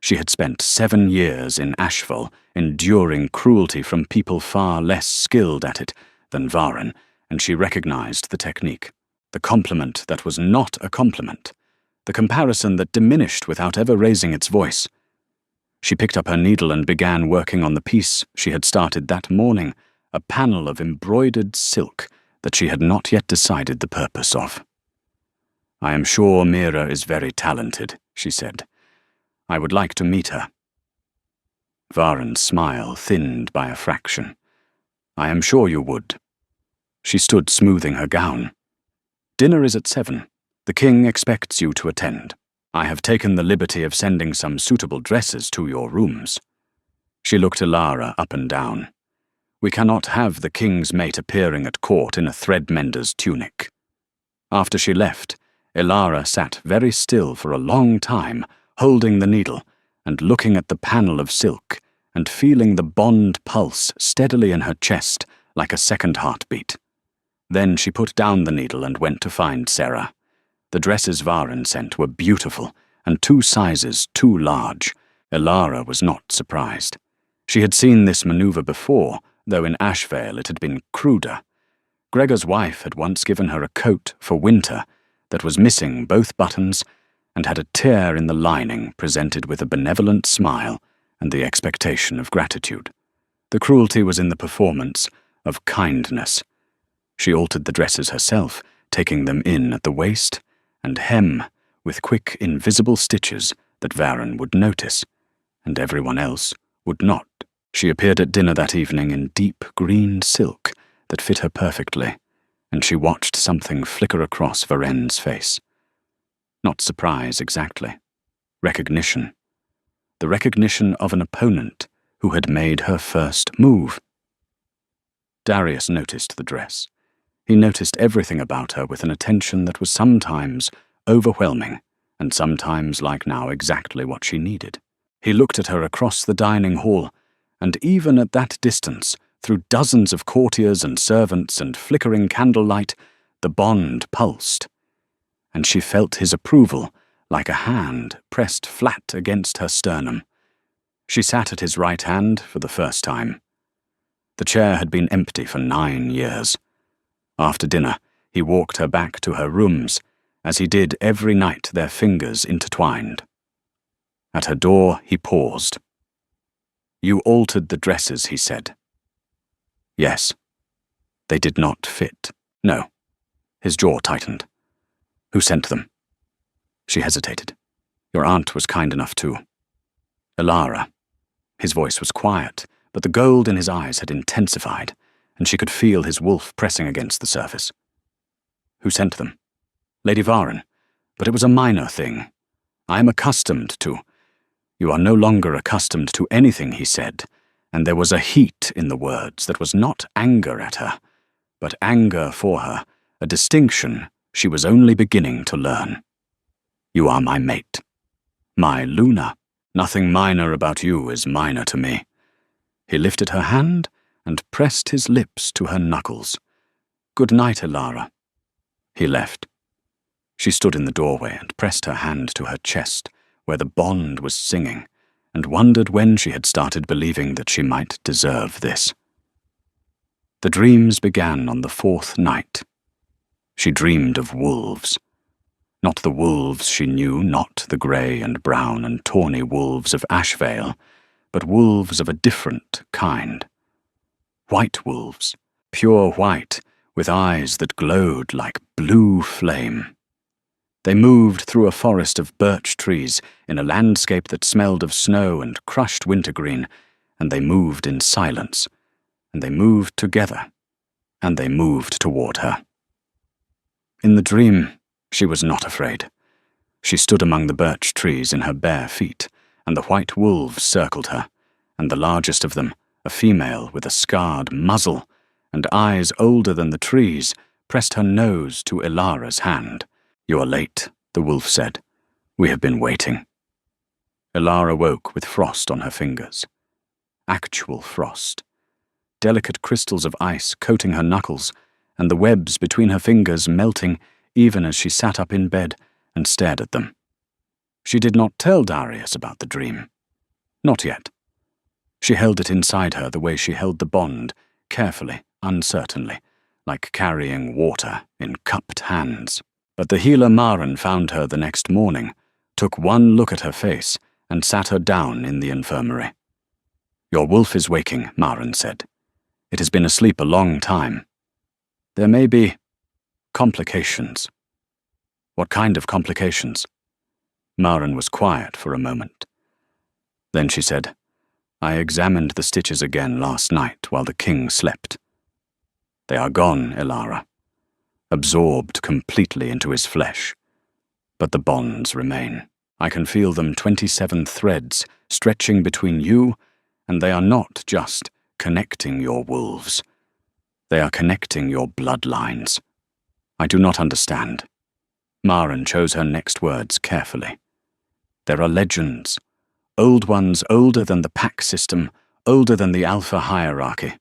She had spent 7 years in Ashval, enduring cruelty from people far less skilled at it than Varen, and she recognized the technique. The compliment that was not a compliment. The comparison that diminished without ever raising its voice. She picked up her needle and began working on the piece she had started that morning, a panel of embroidered silk that she had not yet decided the purpose of. "I am sure Mira is very talented," she said. "I would like to meet her." Varen's smile thinned by a fraction. "I am sure you would." She stood smoothing her gown. "Dinner is at 7. The king expects you to attend. I have taken the liberty of sending some suitable dresses to your rooms." She looked Ilara up and down. "We cannot have the king's mate appearing at court in a threadmender's tunic." After she left, Ilara sat very still for a long time, holding the needle and looking at the panel of silk and feeling the bond pulse steadily in her chest like a second heartbeat. Then she put down the needle and went to find Sarah. The dresses Varen sent were beautiful, and 2 sizes too large. Ilara was not surprised. She had seen this maneuver before, though in Ashvale it had been cruder. Gregor's wife had once given her a coat for winter that was missing both buttons and had a tear in the lining presented with a benevolent smile and the expectation of gratitude. The cruelty was in the performance of kindness, She altered the dresses herself, taking them in at the waist, and hem with quick, invisible stitches that Varen would notice, and everyone else would not. She appeared at dinner that evening in deep green silk that fit her perfectly, and she watched something flicker across Varen's face. Not surprise exactly. Recognition. The recognition of an opponent who had made her first move. Darius noticed the dress. He noticed everything about her with an attention that was sometimes overwhelming, and sometimes, like now, exactly what she needed. He looked at her across the dining hall, and even at that distance, through dozens of courtiers and servants and flickering candlelight, the bond pulsed, and she felt his approval like a hand pressed flat against her sternum. She sat at his right hand for the first time. The chair had been empty for 9 years. After dinner, he walked her back to her rooms, as he did every night, their fingers intertwined. At her door, he paused. "You altered the dresses," he said. "Yes." "They did not fit." "No." His jaw tightened. "Who sent them?" She hesitated. "Your aunt was kind enough to." "Elara." His voice was quiet, but the gold in his eyes had intensified, and she could feel his wolf pressing against the surface. "Who sent them?" "Lady Varen. But it was a minor thing. I am accustomed to—" "You are no longer accustomed to anything," he said, and there was a heat in the words that was not anger at her, but anger for her, a distinction she was only beginning to learn. "You are my mate. My Luna. Nothing minor about you is minor to me." He lifted her hand and pressed his lips to her knuckles. "Good night, Elara." He left. She stood in the doorway and pressed her hand to her chest, where the bond was singing, and wondered when she had started believing that she might deserve this. The dreams began on the 4th night. She dreamed of wolves. Not the wolves she knew, not the grey and brown and tawny wolves of Ashvale, but wolves of a different kind. White wolves, pure white, with eyes that glowed like blue flame. They moved through a forest of birch trees in a landscape that smelled of snow and crushed wintergreen, and they moved in silence, and they moved together, and they moved toward her. In the dream, she was not afraid. She stood among the birch trees in her bare feet, and the white wolves circled her, and the largest of them, a female with a scarred muzzle and eyes older than the trees, pressed her nose to Elara's hand. "You are late," the wolf said. "We have been waiting." Elara woke with frost on her fingers. Actual frost. Delicate crystals of ice coating her knuckles, and the webs between her fingers melting even as she sat up in bed and stared at them. She did not tell Darius about the dream. Not yet. She held it inside her the way she held the bond, carefully, uncertainly, like carrying water in cupped hands. But the healer Maren found her the next morning, took one look at her face, and sat her down in the infirmary. "Your wolf is waking," Maren said. "It has been asleep a long time. There may be complications." "What kind of complications?" Maren was quiet for a moment. Then she said, "I examined the stitches again last night while the king slept. They are gone, Elara, absorbed completely into his flesh. But the bonds remain. I can feel them 27 threads stretching between you, and they are not just connecting your wolves. They are connecting your bloodlines. I do not understand." Maren chose her next words carefully. "There are legends, old ones older than the pack system, older than the Alpha hierarchy.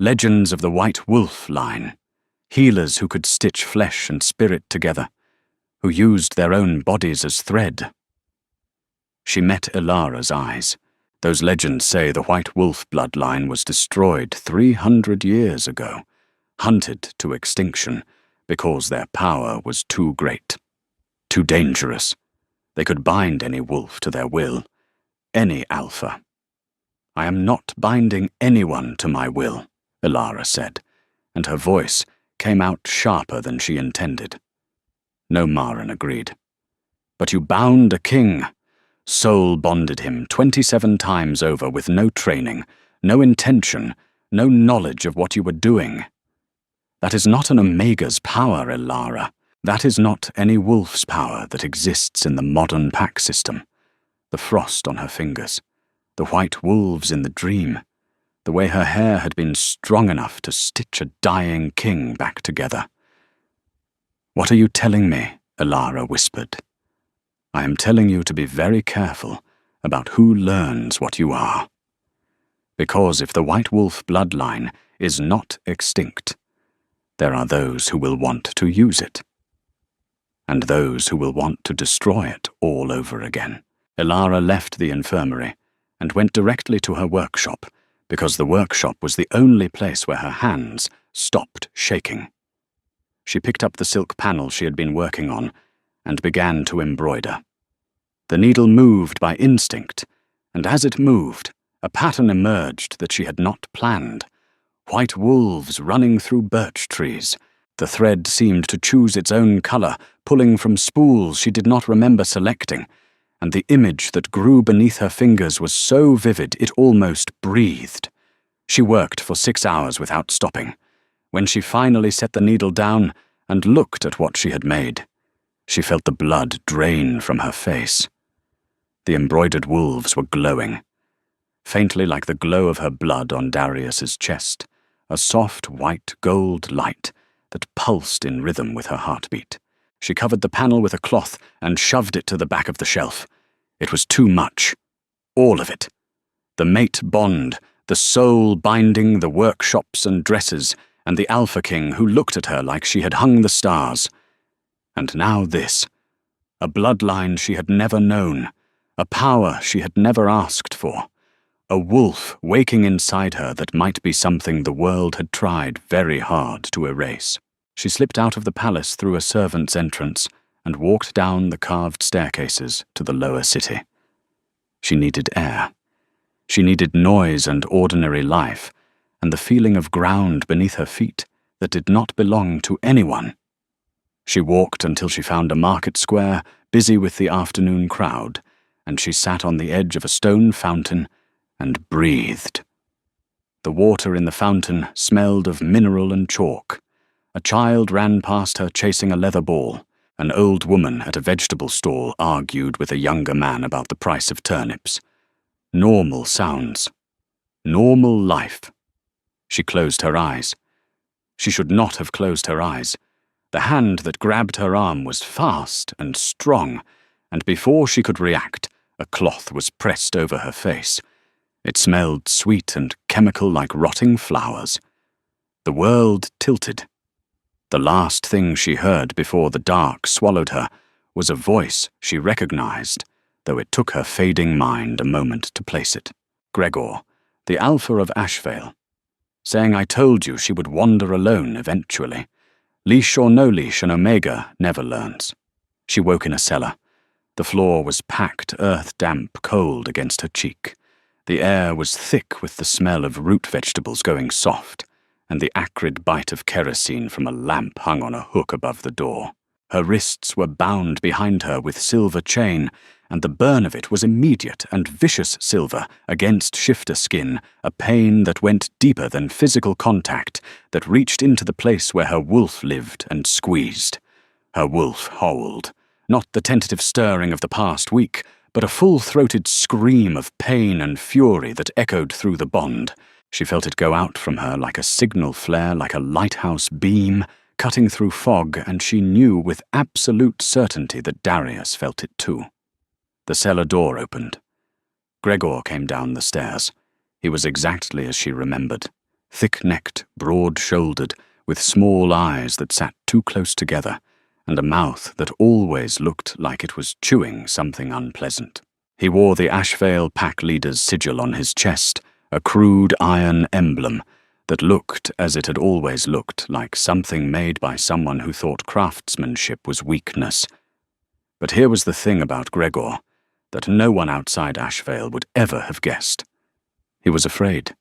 Legends of the White Wolf line, healers who could stitch flesh and spirit together, who used their own bodies as thread." She met Elara's eyes. "Those legends say the White Wolf bloodline was destroyed 300 years ago, hunted to extinction, because their power was too great, too dangerous. They could bind any wolf to their will, any Alpha. I am not binding anyone to my will," Elara said, and her voice came out sharper than she intended. No, Maren agreed. But you bound a king. Soul bonded him 27 times over with no training, no intention, no knowledge of what you were doing. That is not an Omega's power, Elara. That is not any wolf's power that exists in the modern pack system. The frost on her fingers, the white wolves in the dream, the way her hair had been strong enough to stitch a dying king back together. "What are you telling me?" Elara whispered. "I am telling you to be very careful about who learns what you are. Because if the White Wolf bloodline is not extinct, there are those who will want to use it, and those who will want to destroy it all over again." Elara left the infirmary and went directly to her workshop, because the workshop was the only place where her hands stopped shaking. She picked up the silk panel she had been working on and began to embroider. The needle moved by instinct, and as it moved, a pattern emerged that she had not planned. White wolves running through birch trees. The thread seemed to choose its own color, pulling from spools she did not remember selecting, and the image that grew beneath her fingers was so vivid it almost breathed. She worked for 6 hours without stopping. When she finally set the needle down and looked at what she had made, she felt the blood drain from her face. The embroidered wolves were glowing, faintly like the glow of her blood on Darius's chest, a soft white gold light that pulsed in rhythm with her heartbeat. She covered the panel with a cloth and shoved it to the back of the shelf. It was too much. All of it. The mate bond, the soul binding, the workshops and dresses, and the Alpha King who looked at her like she had hung the stars. And now this. A bloodline she had never known, a power she had never asked for. A wolf waking inside her that might be something the world had tried very hard to erase. She slipped out of the palace through a servant's entrance and walked down the carved staircases to the lower city. She needed air. She needed noise and ordinary life, and the feeling of ground beneath her feet that did not belong to anyone. She walked until she found a market square busy with the afternoon crowd, and she sat on the edge of a stone fountain and breathed. The water in the fountain smelled of mineral and chalk. A child ran past her chasing a leather ball. An old woman at a vegetable stall argued with a younger man about the price of turnips. Normal sounds. Normal life. She closed her eyes. She should not have closed her eyes. The hand that grabbed her arm was fast and strong, and before she could react, a cloth was pressed over her face. It smelled sweet and chemical like rotting flowers. The world tilted. The last thing she heard before the dark swallowed her was a voice she recognized, though it took her fading mind a moment to place it. Gregor, the Alpha of Ashvale, saying, "I told you she would wander alone eventually. Leash or no leash, an Omega never learns." She woke in a cellar. The floor was packed earth-damp cold against her cheek. The air was thick with the smell of root vegetables going soft, and the acrid bite of kerosene from a lamp hung on a hook above the door. Her wrists were bound behind her with silver chain, and the burn of it was immediate and vicious silver against shifter skin, a pain that went deeper than physical contact, that reached into the place where her wolf lived and squeezed. Her wolf howled, not the tentative stirring of the past week, but a full-throated scream of pain and fury that echoed through the bond. She felt it go out from her like a signal flare, like a lighthouse beam, cutting through fog, and she knew with absolute certainty that Darius felt it too. The cellar door opened. Gregor came down the stairs. He was exactly as she remembered, thick-necked, broad-shouldered, with small eyes that sat too close together, and a mouth that always looked like it was chewing something unpleasant. He wore the Ashvale pack leader's sigil on his chest, a crude iron emblem that looked as it had always looked, like something made by someone who thought craftsmanship was weakness. But here was the thing about Gregor that no one outside Ashvale would ever have guessed. He was afraid.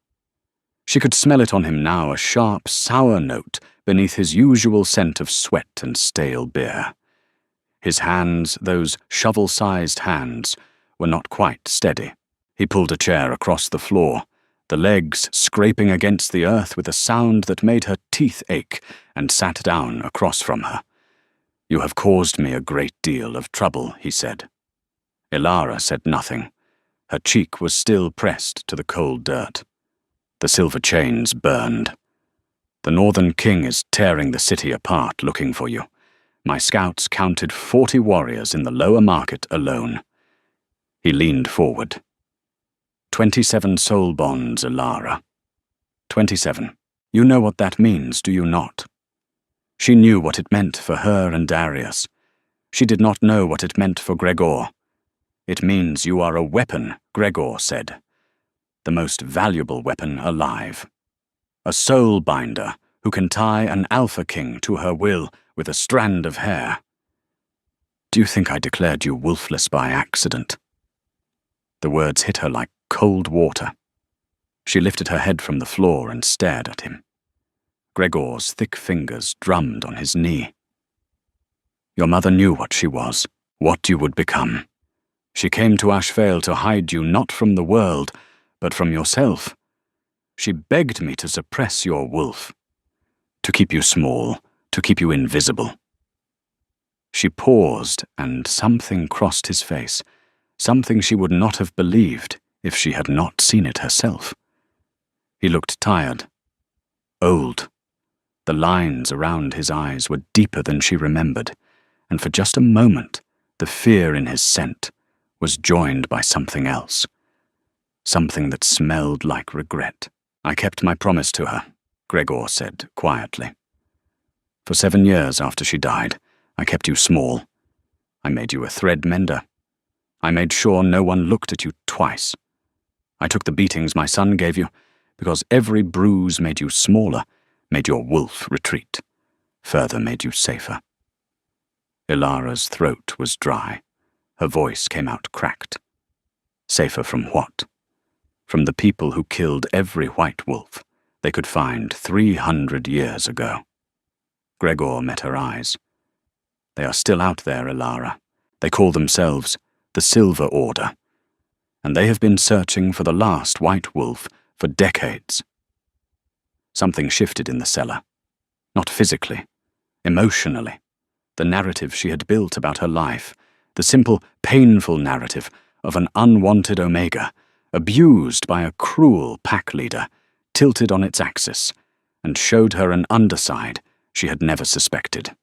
She could smell it on him now, a sharp, sour note beneath his usual scent of sweat and stale beer. His hands, those shovel-sized hands, were not quite steady. He pulled a chair across the floor, the legs scraping against the earth with a sound that made her teeth ache, and sat down across from her. "You have caused me a great deal of trouble," he said. Elara said nothing. Her cheek was still pressed to the cold dirt. The silver chains burned. "The Northern King is tearing the city apart looking for you. My scouts counted 40 warriors in the lower market alone." He leaned forward. 27 soul bonds, Elara. 27. You know what that means, do you not? She knew what it meant for her and Darius. She did not know what it meant for Gregor. "It means you are a weapon," Gregor said. "The most valuable weapon alive. A soul binder who can tie an Alpha King to her will with a strand of hair." "Do you think I declared you wolfless by accident?" The words hit her like cold water. She lifted her head from the floor and stared at him. Gregor's thick fingers drummed on his knee. "Your mother knew what she was, what you would become. She came to Ashvale to hide you not from the world, but from yourself. She begged me to suppress your wolf, to keep you small, to keep you invisible." She paused, and something crossed his face, something she would not have believed if she had not seen it herself. He looked tired, old. The lines around his eyes were deeper than she remembered, and for just a moment the fear in his scent was joined by something else, something that smelled like regret. "I kept my promise to her," Gregor said quietly. "For 7 years after she died, I kept you small. I made you a thread mender. I made sure no one looked at you twice. I took the beatings my son gave you, because every bruise made you smaller, made your wolf retreat, further made you safer." Elara's throat was dry. Her voice came out cracked. "Safer from what?" "From the people who killed every white wolf they could find 300 years ago." Gregor met her eyes. "They are still out there, Elara. They call themselves the Silver Order, and they have been searching for the last white wolf for decades." Something shifted in the cellar. Not physically, emotionally. The narrative she had built about her life, the simple, painful narrative of an unwanted Omega, abused by a cruel pack leader, tilted on its axis, and showed her an underside she had never suspected.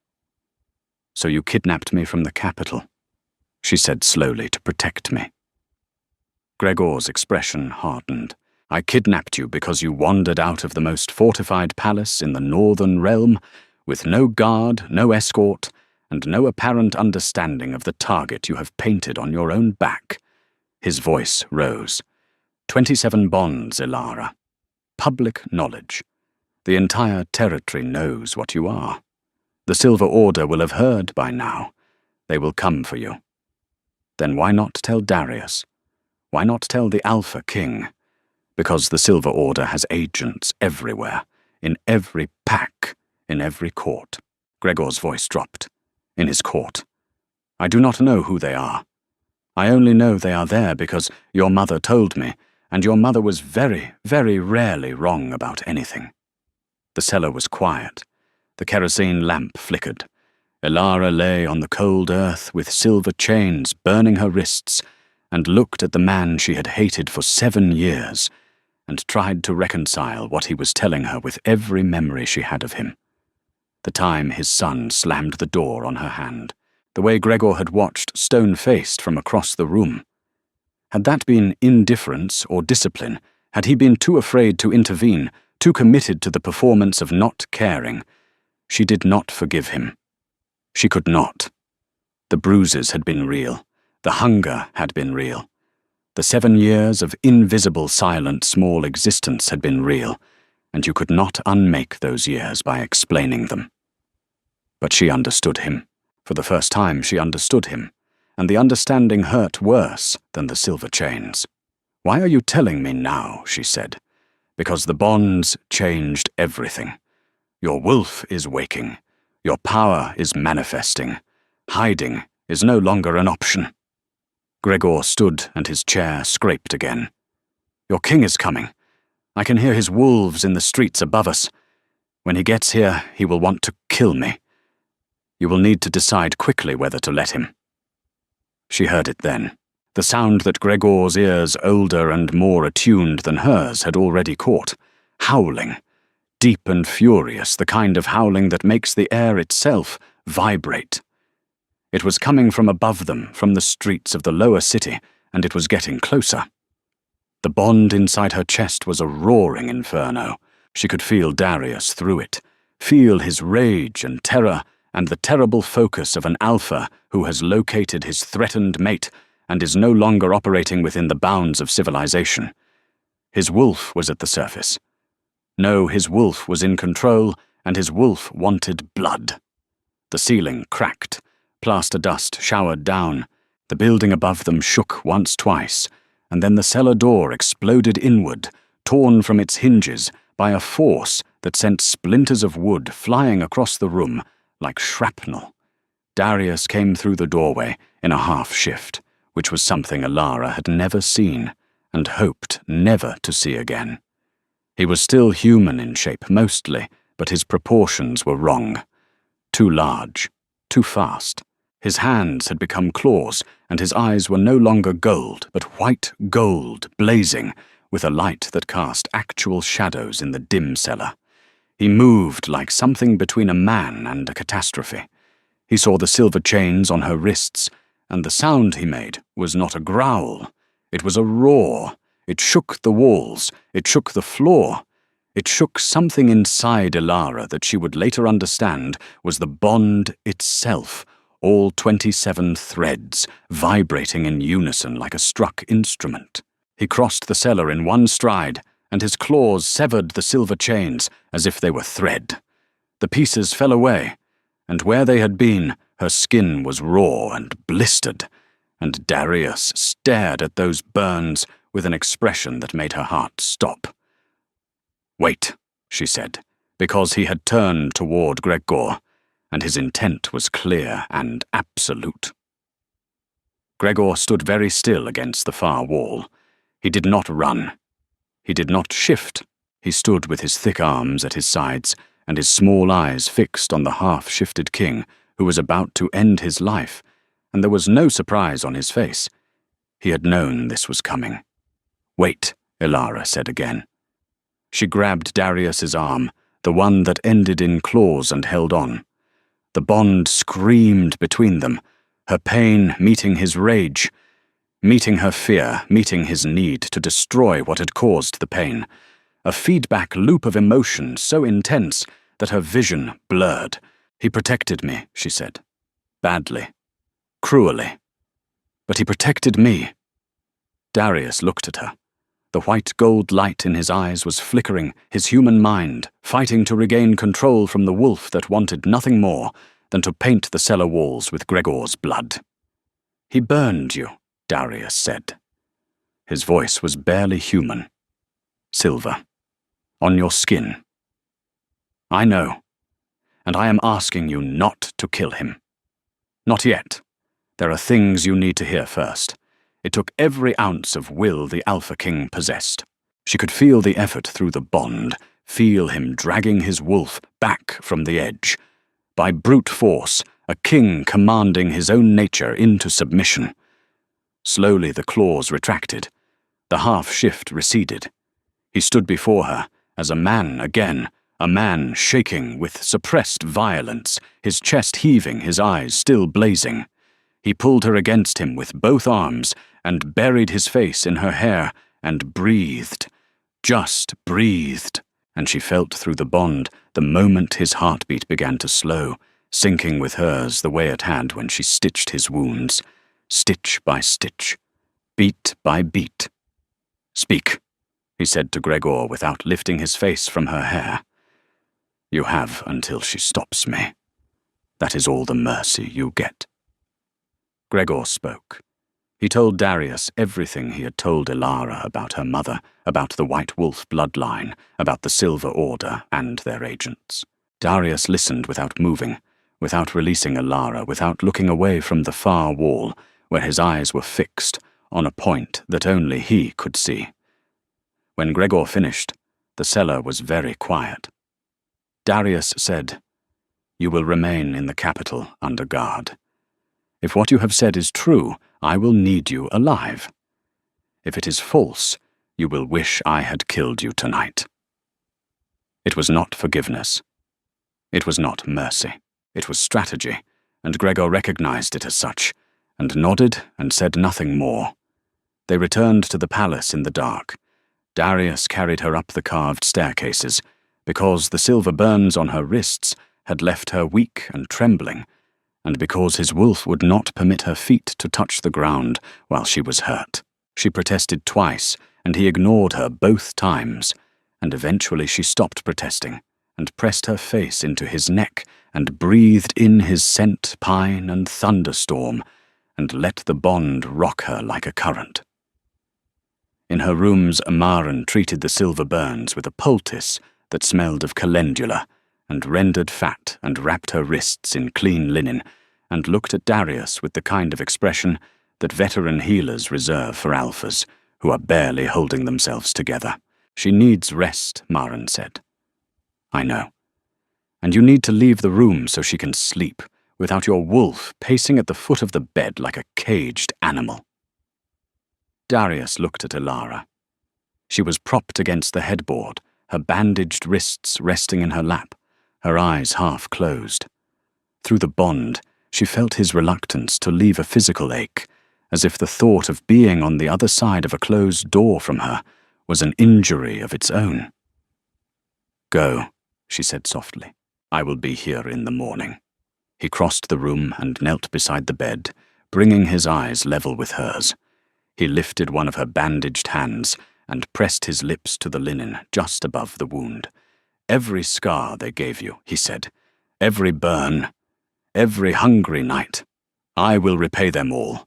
"So you kidnapped me from the capital," she said slowly, "to protect me." Gregor's expression hardened. "I kidnapped you because you wandered out of the most fortified palace in the northern realm, with no guard, no escort, and no apparent understanding of the target you have painted on your own back." His voice rose. 27 bonds, Elara. Public knowledge. The entire territory knows what you are. The Silver Order will have heard by now. They will come for you. Then why not tell Darius? Why not tell the Alpha King? Because the Silver Order has agents everywhere, in every pack, in every court. Gregor's voice dropped. In his court. "I do not know who they are. I only know they are there because your mother told me, and your mother was very, very rarely wrong about anything." The cellar was quiet. The kerosene lamp flickered. Elara lay on the cold earth with silver chains burning her wrists, and looked at the man she had hated for 7 years, and tried to reconcile what he was telling her with every memory she had of him. The time his son slammed the door on her hand, the way Gregor had watched stone-faced from across the room. Had that been indifference or discipline? Had he been too afraid to intervene, too committed to the performance of not caring? She did not forgive him. She could not. The bruises had been real. The hunger had been real. The 7 years of invisible, silent, small existence had been real, and you could not unmake those years by explaining them. But she understood him. For the first time she understood him, and the understanding hurt worse than the silver chains. "Why are you telling me now?" she said. "Because the bonds changed everything. Your wolf is waking. Your power is manifesting. Hiding is no longer an option. Gregor stood and his chair scraped again. Your king is coming. I can hear his wolves in the streets above us. When he gets here, he will want to kill me. You will need to decide quickly whether to let him. She heard it then. The sound that Gregor's ears, older and more attuned than hers, had already caught. Howling. Deep and furious, the kind of howling that makes the air itself vibrate. It was coming from above them, from the streets of the lower city, and it was getting closer. The bond inside her chest was a roaring inferno. She could feel Darius through it, feel his rage and terror, and the terrible focus of an alpha who has located his threatened mate and is no longer operating within the bounds of civilization. His wolf was at the surface. No, his wolf was in control, and his wolf wanted blood. The ceiling cracked. Plaster dust showered down. The building above them shook once, twice, and then the cellar door exploded inward, torn from its hinges by a force that sent splinters of wood flying across the room like shrapnel. Darius came through the doorway in a half-shift, which was something Elara had never seen and hoped never to see again. He was still human in shape mostly, but his proportions were wrong. Too large, too fast. His hands had become claws, and his eyes were no longer gold, but white gold, blazing, with a light that cast actual shadows in the dim cellar. He moved like something between a man and a catastrophe. He saw the silver chains on her wrists, and the sound he made was not a growl. It was a roar. It shook the walls. It shook the floor. It shook something inside Elara that she would later understand was the bond itself, all 27 threads, vibrating in unison like a struck instrument. He crossed the cellar in one stride, and his claws severed the silver chains as if they were thread. The pieces fell away, and where they had been, her skin was raw and blistered, and Darius stared at those burns with an expression that made her heart stop. "Wait," she said, because he had turned toward Gregor, and his intent was clear and absolute. Gregor stood very still against the far wall. He did not run. He did not shift. He stood with his thick arms at his sides and his small eyes fixed on the half-shifted king who was about to end his life, and there was no surprise on his face. He had known this was coming. "Wait," Elara said again. She grabbed Darius's arm, the one that ended in claws, and held on. The bond screamed between them, her pain meeting his rage, meeting her fear, meeting his need to destroy what had caused the pain. A feedback loop of emotion so intense that her vision blurred. "He protected me," she said. "Badly. Cruelly. But he protected me." Darius looked at her. The white gold light in his eyes was flickering, his human mind fighting to regain control from the wolf that wanted nothing more than to paint the cellar walls with Gregor's blood. "He burned you," Darius said. His voice was barely human. "Silver. On your skin. I know. And I am asking you not to kill him. Not yet. There are things you need to hear first." It took every ounce of will the Alpha King possessed. She could feel the effort through the bond, feel him dragging his wolf back from the edge. By brute force, a king commanding his own nature into submission. Slowly the claws retracted. The half-shift receded. He stood before her, as a man again, a man shaking with suppressed violence, his chest heaving, his eyes still blazing. He pulled her against him with both arms and buried his face in her hair and breathed, just breathed, and she felt through the bond the moment his heartbeat began to slow, sinking with hers the way it had when she stitched his wounds, stitch by stitch, beat by beat. "Speak," he said to Gregor without lifting his face from her hair. "You have until she stops me. That is all the mercy you get." Gregor spoke. He told Darius everything he had told Elara about her mother, about the White Wolf bloodline, about the Silver Order and their agents. Darius listened without moving, without releasing Elara, without looking away from the far wall, where his eyes were fixed on a point that only he could see. When Gregor finished, the cellar was very quiet. Darius said, "You will remain in the capital under guard. If what you have said is true, I will need you alive. If it is false, you will wish I had killed you tonight." It was not forgiveness. It was not mercy. It was strategy, and Gregor recognized it as such, and nodded and said nothing more. They returned to the palace in the dark. Darius carried her up the carved staircases, because the silver burns on her wrists had left her weak and trembling, and because his wolf would not permit her feet to touch the ground while she was hurt. She protested twice, and he ignored her both times, and eventually she stopped protesting, and pressed her face into his neck, and breathed in his scent, pine, and thunderstorm, and let the bond rock her like a current. In her rooms, Maren treated the silver burns with a poultice that smelled of calendula, and rendered fat, and wrapped her wrists in clean linen, and looked at Darius with the kind of expression that veteran healers reserve for alphas, who are barely holding themselves together. "She needs rest," Maren said. "I know. And you need to leave the room so she can sleep, without your wolf pacing at the foot of the bed like a caged animal." Darius looked at Elara. She was propped against the headboard, her bandaged wrists resting in her lap, her eyes half closed. Through the bond, she felt his reluctance to leave a physical ache, as if the thought of being on the other side of a closed door from her was an injury of its own. "Go," she said softly. "I will be here in the morning." He crossed the room and knelt beside the bed, bringing his eyes level with hers. He lifted one of her bandaged hands and pressed his lips to the linen just above the wound. "Every scar they gave you," he said, "every burn, every hungry night, I will repay them all.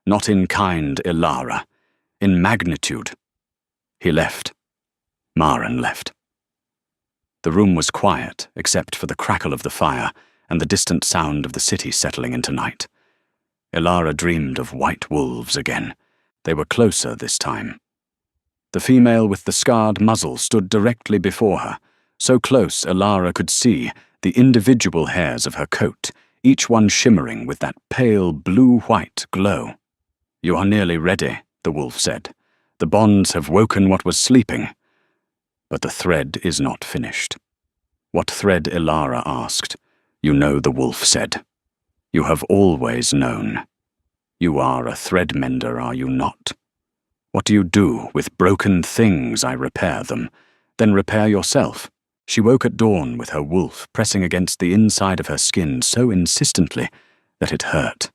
Not in kind, Elara, in magnitude." He left. Maren left. The room was quiet, except for the crackle of the fire and the distant sound of the city settling into night. Elara dreamed of white wolves again. They were closer this time. The female with the scarred muzzle stood directly before her, so close Elara could see the individual hairs of her coat, each one shimmering with that pale blue-white glow. "You are nearly ready," the wolf said. "The bonds have woken what was sleeping." But the thread is not finished. "What thread?" Elara asked. "You know," the wolf said. "You have always known. You are a thread mender, are you not? What do you do? With broken things I repair them. Then repair yourself." She woke at dawn with her wolf pressing against the inside of her skin so insistently that it hurt.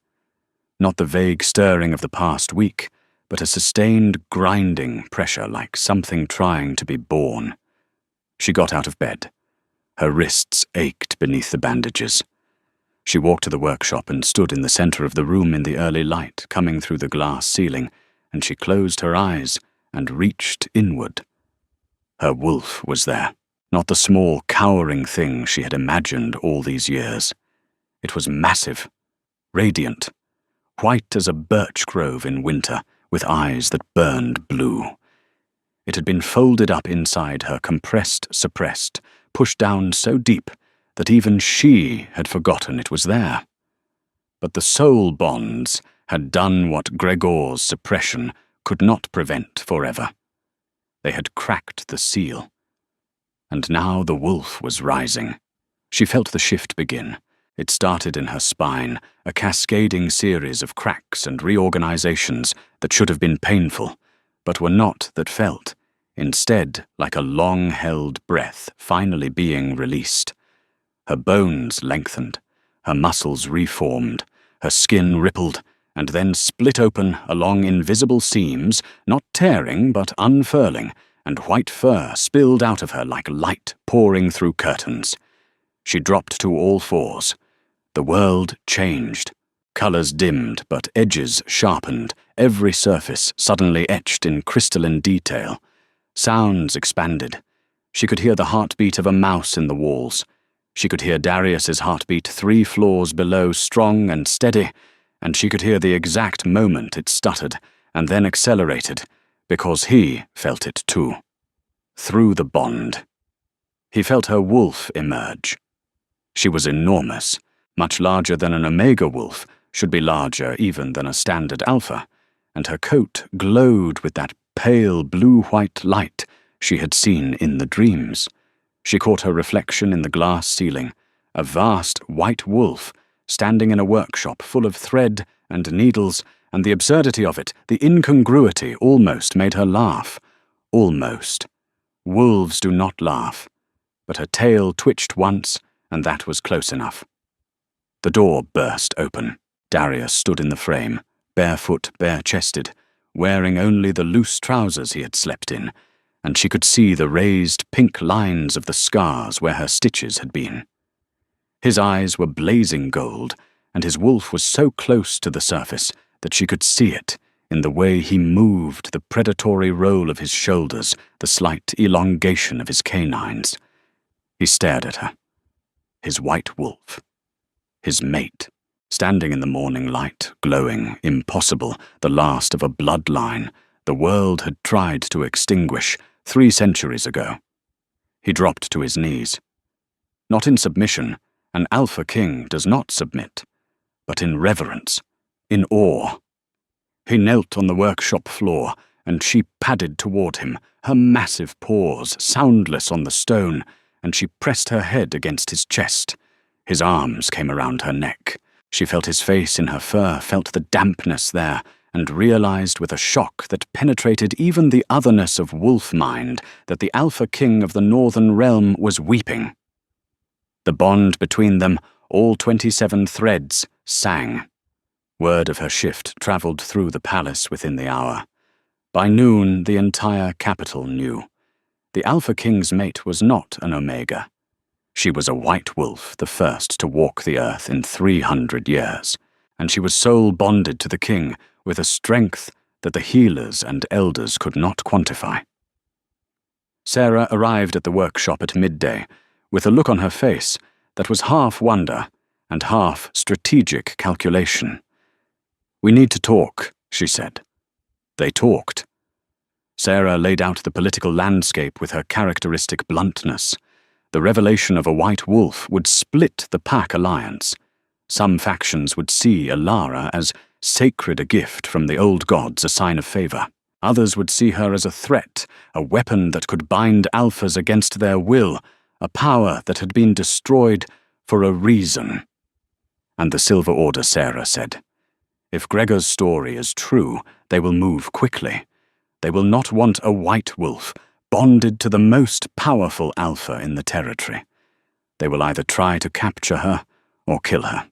Not the vague stirring of the past week, but a sustained grinding pressure like something trying to be born. She got out of bed. Her wrists ached beneath the bandages. She walked to the workshop and stood in the center of the room in the early light coming through the glass ceiling, and she closed her eyes and reached inward. Her wolf was there, not the small, cowering thing she had imagined all these years. It was massive, radiant, white as a birch grove in winter, with eyes that burned blue. It had been folded up inside her, compressed, suppressed, pushed down so deep that even she had forgotten it was there. But the soul bonds had done what Gregor's suppression could not prevent forever. They had cracked the seal. And now the wolf was rising. She felt the shift begin. It started in her spine, a cascading series of cracks and reorganizations that should have been painful, but were not, that felt, instead like a long-held breath finally being released. Her bones lengthened, her muscles reformed, her skin rippled, and then split open along invisible seams, not tearing but unfurling, and white fur spilled out of her like light pouring through curtains. She dropped to all fours. The world changed. Colors dimmed, but edges sharpened, every surface suddenly etched in crystalline detail. Sounds expanded. She could hear the heartbeat of a mouse in the walls. She could hear Darius's heartbeat 3 floors below, strong and steady, and she could hear the exact moment it stuttered and then accelerated, because he felt it too. Through the bond. He felt her wolf emerge. She was enormous, much larger than an Omega wolf, should be larger even than a standard Alpha, and her coat glowed with that pale blue-white light she had seen in the dreams. She caught her reflection in the glass ceiling, a vast white wolf standing in a workshop full of thread and needles, and the absurdity of it, the incongruity, almost made her laugh. Almost. Wolves do not laugh. But her tail twitched once, and that was close enough. The door burst open. Darius stood in the frame, barefoot, bare-chested, wearing only the loose trousers he had slept in, and she could see the raised pink lines of the scars where her stitches had been. His eyes were blazing gold, and his wolf was so close to the surface that she could see it in the way he moved, the predatory roll of his shoulders, the slight elongation of his canines. He stared at her. His white wolf. His mate, standing in the morning light, glowing, impossible, the last of a bloodline the world had tried to extinguish 3 centuries ago. He dropped to his knees. Not in submission, an Alpha King does not submit, but in reverence, in awe. He knelt on the workshop floor, and she padded toward him, her massive paws soundless on the stone, and she pressed her head against his chest. His arms came around her neck. She felt his face in her fur, felt the dampness there, and realized with a shock that penetrated even the otherness of wolf mind that the Alpha King of the Northern Realm was weeping. The bond between them, all 27 threads, sang. Word of her shift traveled through the palace within the hour. By noon, the entire capital knew. The Alpha King's mate was not an Omega. She was a white wolf, the first to walk the earth in 300 years, and she was soul bonded to the king with a strength that the healers and elders could not quantify. Sarah arrived at the workshop at midday, with a look on her face that was half wonder and half strategic calculation. "We need to talk," she said. They talked. Sarah laid out the political landscape with her characteristic bluntness. The revelation of a white wolf would split the Pack Alliance. Some factions would see Elara as sacred, a gift from the old gods, a sign of favor. Others would see her as a threat, a weapon that could bind Alphas against their will, a power that had been destroyed for a reason. And the Silver Order, Sarah said. If Gregor's story is true, they will move quickly. They will not want a white wolf, bonded to the most powerful Alpha in the territory. They will either try to capture her or kill her.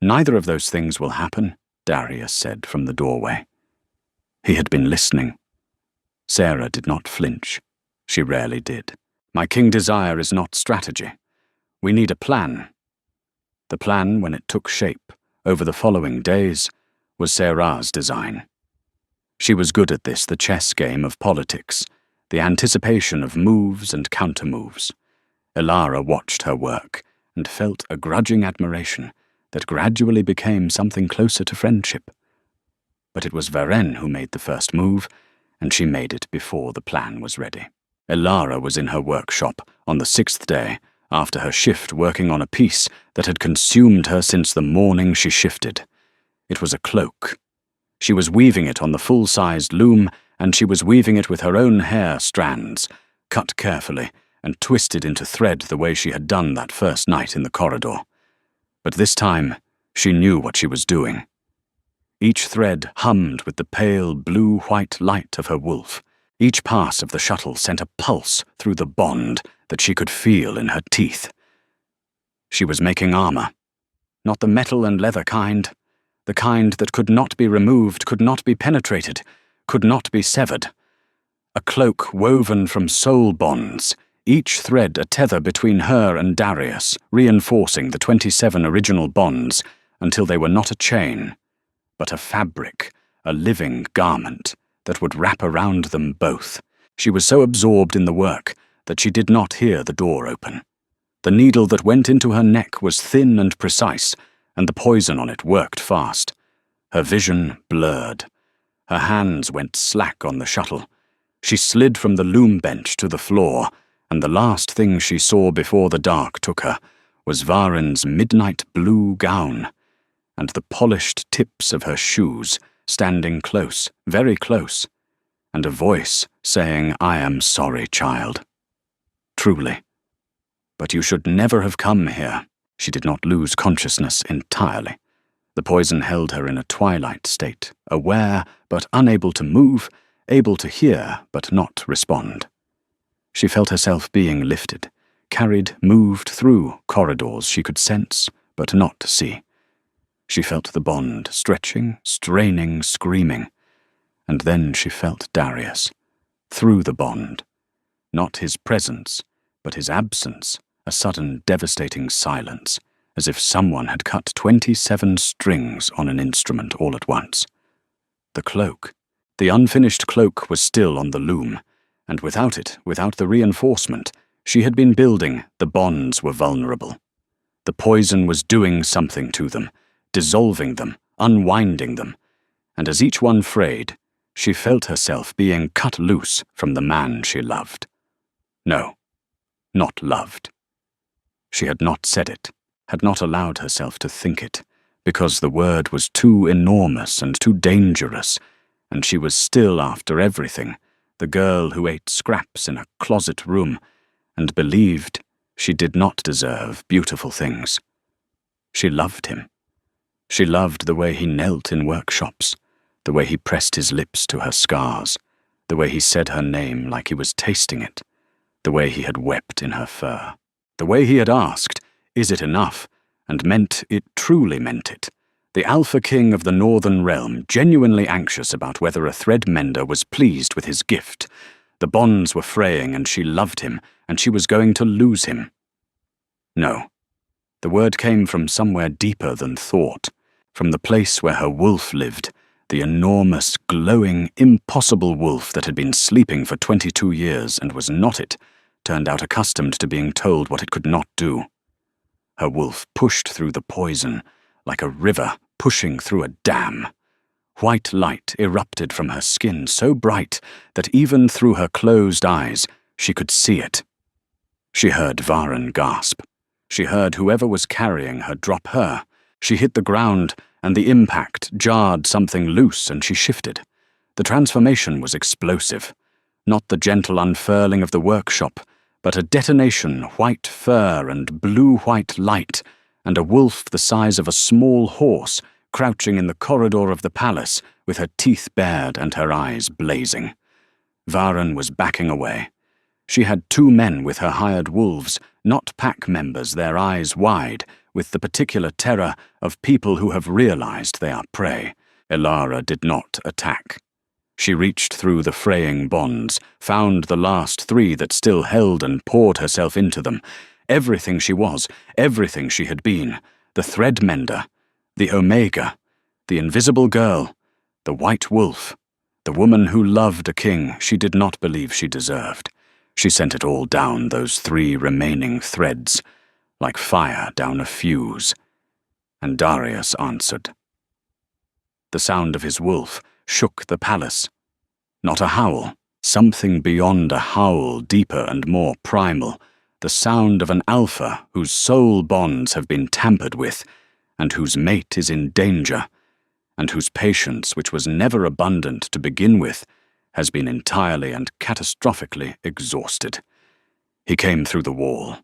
Neither of those things will happen, Darius said from the doorway. He had been listening. Sarah did not flinch. She rarely did. My king desire is not strategy. We need a plan. The plan, when it took shape over the following days, was Sarah's design. She was good at this, the chess game of politics, the anticipation of moves and countermoves. Elara watched her work and felt a grudging admiration that gradually became something closer to friendship. But it was Varen who made the first move, and she made it before the plan was ready. Elara was in her workshop on the 6th day, after her shift working on a piece that had consumed her since the morning she shifted. It was a cloak. She was weaving it on the full-sized loom, and she was weaving it with her own hair strands, cut carefully and twisted into thread the way she had done that first night in the corridor. But this time, she knew what she was doing. Each thread hummed with the pale blue-white light of her wolf. Each pass of the shuttle sent a pulse through the bond that she could feel in her teeth. She was making armor. Not the metal and leather kind. The kind that could not be removed, could not be penetrated, could not be severed. A cloak woven from soul bonds, each thread a tether between her and Darius, reinforcing the 27 original bonds until they were not a chain, but a fabric, a living garment that would wrap around them both. She was so absorbed in the work that she did not hear the door open. The needle that went into her neck was thin and precise, and the poison on it worked fast. Her vision blurred. Her hands went slack on the shuttle. She slid from the loom bench to the floor, and the last thing she saw before the dark took her was Varen's midnight blue gown, and the polished tips of her shoes standing close, very close, and a voice saying, "I am sorry, child." Truly. But you should never have come here. She did not lose consciousness entirely. The poison held her in a twilight state, aware but unable to move, able to hear but not respond. She felt herself being lifted, carried, moved through corridors she could sense but not see. She felt the bond stretching, straining, screaming. And then she felt Darius, through the bond. Not his presence, but his absence, a sudden devastating silence, as if someone had cut 27 strings on an instrument all at once. The cloak. The unfinished cloak was still on the loom, and without it, without the reinforcement she had been building, the bonds were vulnerable. The poison was doing something to them, dissolving them, unwinding them, and as each one frayed, she felt herself being cut loose from the man she loved. No, not loved. She had not said it, had not allowed herself to think it, because the word was too enormous and too dangerous, and she was still after everything, the girl who ate scraps in a closet room, and believed she did not deserve beautiful things. She loved him. She loved the way he knelt in workshops, the way he pressed his lips to her scars, the way he said her name like he was tasting it, the way he had wept in her fur, the way he had asked, "Is it enough?" and meant it truly meant it. The Alpha King of the Northern Realm, genuinely anxious about whether a thread mender was pleased with his gift. The bonds were fraying and she loved him, and she was going to lose him. No. The word came from somewhere deeper than thought, from the place where her wolf lived, the enormous, glowing, impossible wolf that had been sleeping for 22 years and was not it, turned out accustomed to being told what it could not do. Her wolf pushed through the poison, like a river pushing through a dam. White light erupted from her skin so bright that even through her closed eyes she could see it. She heard Varen gasp. She heard whoever was carrying her drop her. She hit the ground, and the impact jarred something loose, and she shifted. The transformation was explosive. Not the gentle unfurling of the workshop, but a detonation, white fur and blue-white light, and a wolf the size of a small horse crouching in the corridor of the palace with her teeth bared and her eyes blazing. Varen was backing away. She had 2 men with her hired wolves, not pack members, their eyes wide, with the particular terror of people who have realized they are prey. Elara did not attack. She reached through the fraying bonds, found the last 3 that still held and poured herself into them. Everything she was, everything she had been, the thread mender, the Omega, the invisible girl, the white wolf, the woman who loved a king she did not believe she deserved. She sent it all down those 3 remaining threads, like fire down a fuse, and Darius answered. The sound of his wolf shook the palace. Not a howl, something beyond a howl, deeper and more primal, the sound of an alpha whose soul bonds have been tampered with, and whose mate is in danger, and whose patience, which was never abundant to begin with, has been entirely and catastrophically exhausted. He came through the wall,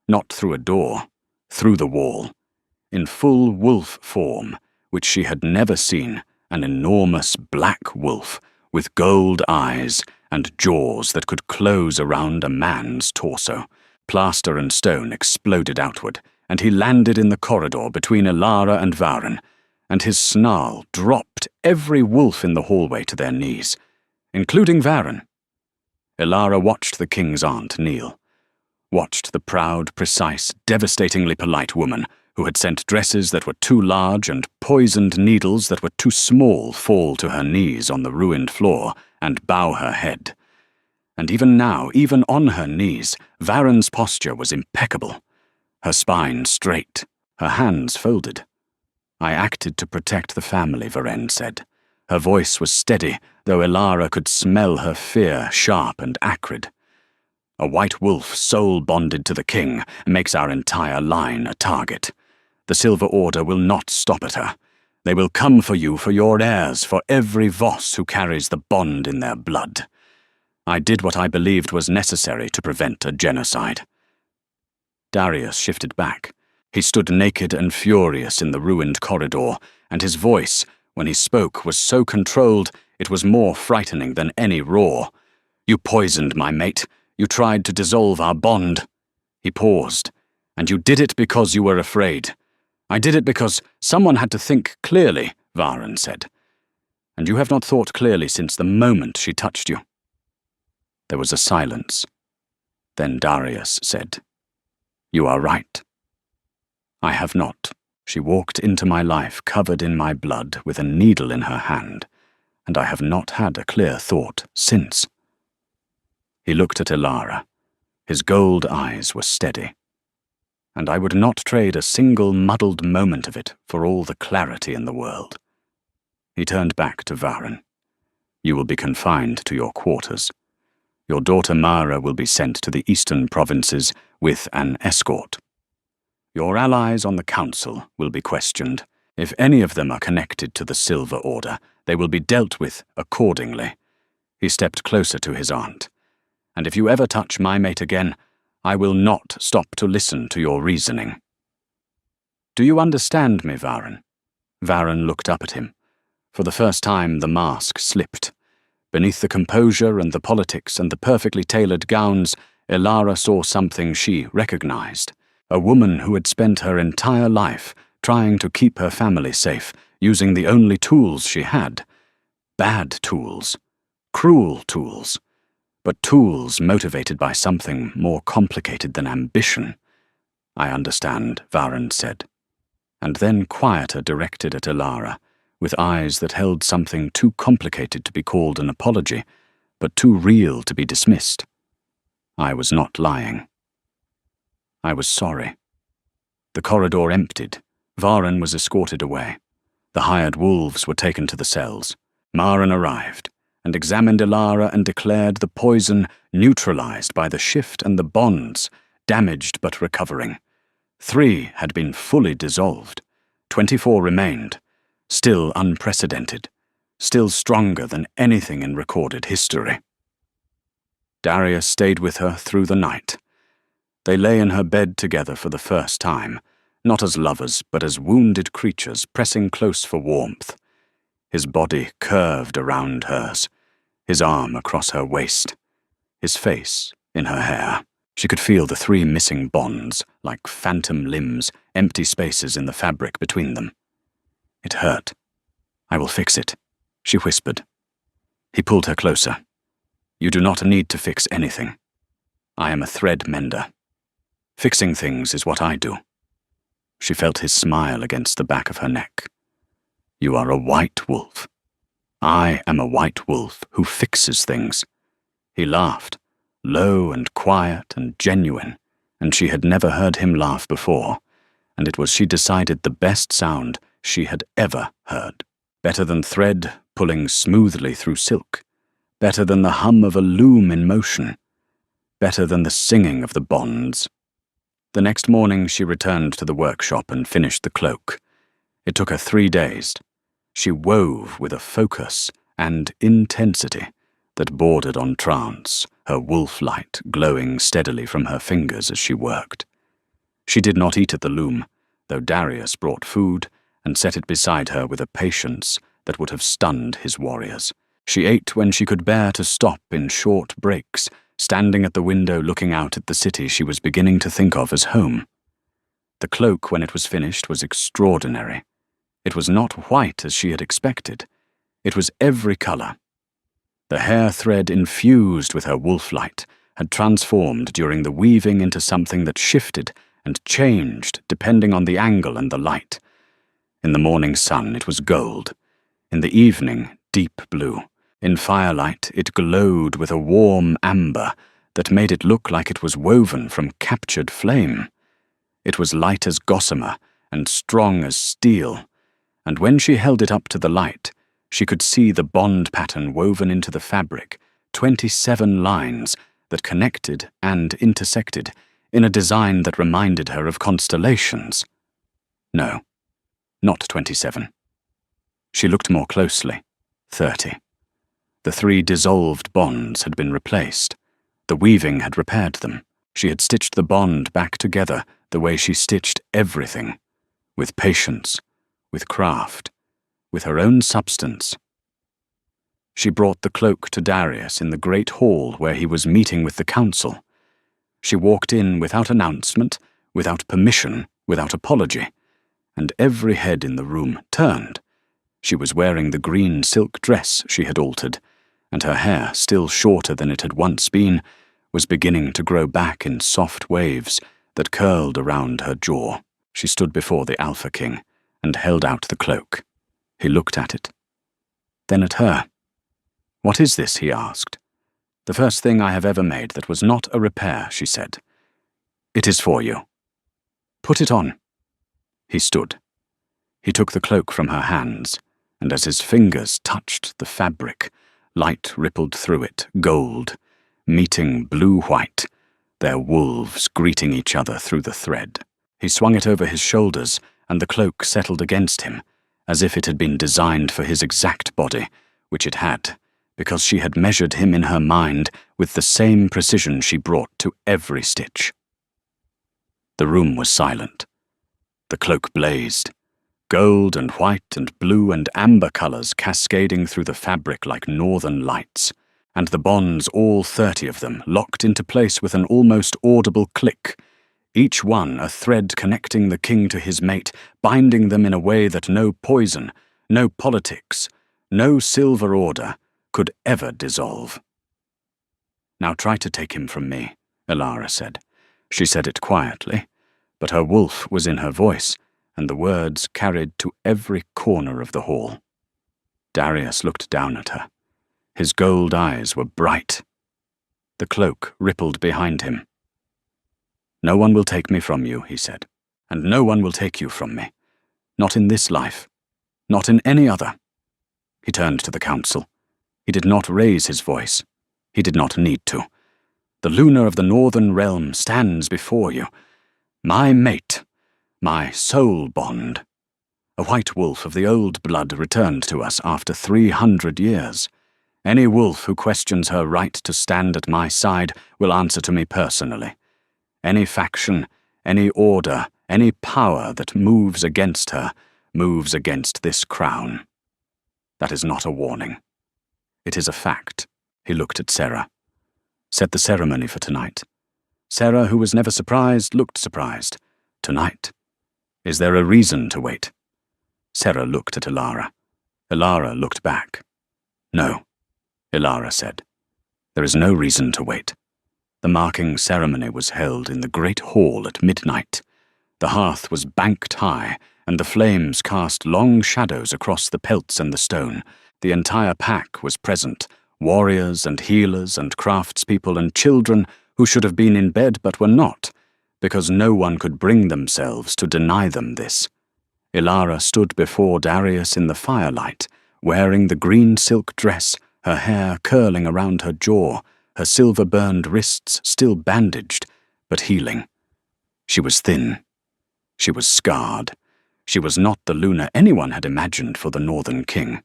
not through a door, through the wall, in full wolf form, which she had never seen, an enormous black wolf, with gold eyes and jaws that could close around a man's torso. Plaster and stone exploded outward, and he landed in the corridor between Elara and Varen, and his snarl dropped every wolf in the hallway to their knees, including Varen. Elara watched the king's aunt kneel, watched the proud, precise, devastatingly polite woman who had sent dresses that were too large and poisoned needles that were too small fall to her knees on the ruined floor and bow her head. And even now, even on her knees, Varen's posture was impeccable. her spine straight, her hands folded. I acted to protect the family, Varen said. Her voice was steady, though Elara could smell her fear sharp and acrid. A white wolf soul-bonded to the king makes our entire line a target. The Silver Order will not stop at her. They will come for you, for your heirs, for every Voss who carries the bond in their blood. I did what I believed was necessary to prevent a genocide. Darius shifted back. He stood naked and furious in the ruined corridor, and his voice, when he spoke, was so controlled it was more frightening than any roar. You poisoned my mate. You tried to dissolve our bond. He paused. And you did it because you were afraid. I did it because someone had to think clearly, Varen said. And you have not thought clearly since the moment she touched you. There was a silence. Then Darius said, You are right. I have not. She walked into my life covered in my blood with a needle in her hand, and I have not had a clear thought since. He looked at Elara. His gold eyes were steady. And I would not trade a single muddled moment of it for all the clarity in the world. He turned back to Varen. You will be confined to your quarters. Your daughter Mara will be sent to the eastern provinces with an escort. Your allies on the council will be questioned. If any of them are connected to the Silver Order, they will be dealt with accordingly. He stepped closer to his aunt. And if you ever touch my mate again, I will not stop to listen to your reasoning. Do you understand me, Varen? Varen looked up at him. For the first time, the mask slipped. Beneath the composure and the politics and the perfectly tailored gowns, Elara saw something she recognized. A woman who had spent her entire life trying to keep her family safe, using the only tools she had. Bad tools. Cruel tools. But tools motivated by something more complicated than ambition. I understand, Varen said. And then quieter directed at Elara, with eyes that held something too complicated to be called an apology, but too real to be dismissed. I was not lying. I was sorry. The corridor emptied. Varen was escorted away. The hired wolves were taken to the cells. Maren arrived, and examined Elara and declared the poison neutralized by the shift and the bonds, damaged but recovering. 3 had been fully dissolved. 24 remained, still unprecedented, still stronger than anything in recorded history. Darius stayed with her through the night. They lay in her bed together for the first time, not as lovers, but as wounded creatures pressing close for warmth. His body curved around hers, his arm across her waist, his face in her hair. She could feel the 3 missing bonds, like phantom limbs, empty spaces in the fabric between them. It hurt. I will fix it, she whispered. He pulled her closer. You do not need to fix anything. I am a thread mender. Fixing things is what I do. She felt his smile against the back of her neck. You are a white wolf. I am a white wolf who fixes things. He laughed, low and quiet and genuine, and she had never heard him laugh before, and it was, she decided, the best sound she had ever heard. Better than thread pulling smoothly through silk. Better than the hum of a loom in motion. Better than the singing of the bonds. The next morning she returned to the workshop and finished the cloak. It took her 3 days. She wove with a focus and intensity that bordered on trance, her wolf light glowing steadily from her fingers as she worked. She did not eat at the loom, though Darius brought food and set it beside her with a patience that would have stunned his warriors. She ate when she could bear to stop in short breaks, standing at the window looking out at the city she was beginning to think of as home. The cloak, when it was finished, was extraordinary. It was not white as she had expected. It was every color. The hair thread infused with her wolf light had transformed during the weaving into something that shifted and changed depending on the angle and the light. In the morning sun it was gold. In the evening, deep blue. In firelight it glowed with a warm amber that made it look like it was woven from captured flame. It was light as gossamer and strong as steel, and when she held it up to the light, she could see the bond pattern woven into the fabric, 27 lines that connected and intersected in a design that reminded her of constellations. No, not 27. She looked more closely. 30. The 3 dissolved bonds had been replaced. The weaving had repaired them. She had stitched the bond back together the way she stitched everything, with patience, with craft, with her own substance. She brought the cloak to Darius in the great hall where he was meeting with the council. She walked in without announcement, without permission, without apology, and every head in the room turned. She was wearing the green silk dress she had altered, and her hair, still shorter than it had once been, was beginning to grow back in soft waves that curled around her jaw. She stood before the Alpha King and held out the cloak. He looked at it, then at her. "What is this?" he asked. "The first thing I have ever made that was not a repair," she said. "It is for you. Put it on." He stood. He took the cloak from her hands, and as his fingers touched the fabric, light rippled through it, gold, meeting blue-white, their wolves greeting each other through the thread. He swung it over his shoulders, and the cloak settled against him, as if it had been designed for his exact body, which it had, because she had measured him in her mind with the same precision she brought to every stitch. The room was silent. The cloak blazed, gold and white and blue and amber colors cascading through the fabric like northern lights, and the bonds, all 30 of them, locked into place with an almost audible click, each one a thread connecting the king to his mate, binding them in a way that no poison, no politics, no silver order could ever dissolve. "Now try to take him from me," Elara said. She said it quietly, but her wolf was in her voice, and the words carried to every corner of the hall. Darius looked down at her. His gold eyes were bright. The cloak rippled behind him. "No one will take me from you," he said, "and no one will take you from me. Not in this life. Not in any other." He turned to the council. He did not raise his voice. He did not need to. "The Luna of the Northern Realm stands before you. My mate, my soul bond. A white wolf of the old blood returned to us after 300 years. Any wolf who questions her right to stand at my side will answer to me personally. Any faction, any order, any power that moves against her moves against this crown. That is not a warning. It is a fact." He looked at Sarah. "Set the ceremony for tonight." Sarah, who was never surprised, looked surprised. "Tonight? Is there a reason to wait?" Sarah looked at Elara. Elara looked back. "No," Elara said. "There is no reason to wait." The marking ceremony was held in the great hall at midnight. The hearth was banked high, and the flames cast long shadows across the pelts and the stone. The entire pack was present, warriors and healers and craftspeople and children who should have been in bed but were not, because no one could bring themselves to deny them this. Elara stood before Darius in the firelight, wearing the green silk dress, her hair curling around her jaw, her silver-burned wrists still bandaged, but healing. She was thin. She was scarred. She was not the Luna anyone had imagined for the Northern King.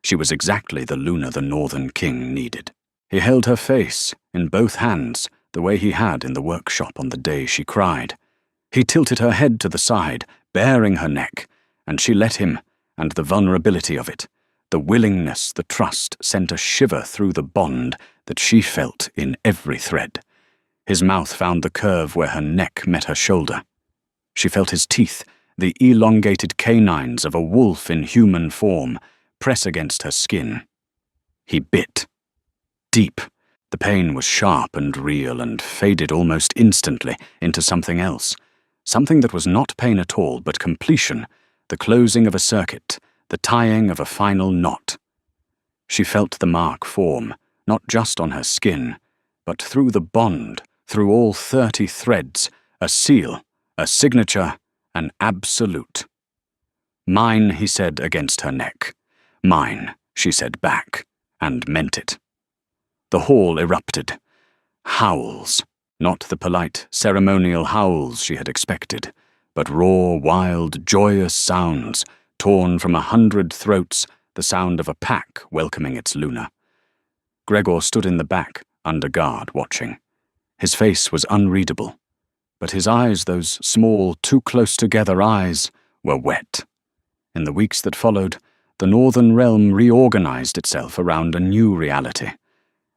She was exactly the Luna the Northern King needed. He held her face in both hands, the way he had in the workshop on the day she cried. He tilted her head to the side, baring her neck, and she let him, and the vulnerability of it, the willingness, the trust, sent a shiver through the bond that she felt in every thread. His mouth found the curve where her neck met her shoulder. She felt his teeth, the elongated canines of a wolf in human form, press against her skin. He bit. Deep. The pain was sharp and real and faded almost instantly into something else. Something that was not pain at all, but completion, the closing of a circuit, the tying of a final knot. She felt the mark form, not just on her skin, but through the bond, through all 30 threads, a seal, a signature, an absolute. Mine, he said against her neck. Mine, she said back, and meant it. The hall erupted. Howls, not the polite, ceremonial howls she had expected, but raw, wild, joyous sounds, torn from 100 throats, the sound of a pack welcoming its Luna. Gregor stood in the back, under guard, watching. His face was unreadable, but his eyes, those small, too-close-together eyes, were wet. In the weeks that followed, the Northern Realm reorganized itself around a new reality.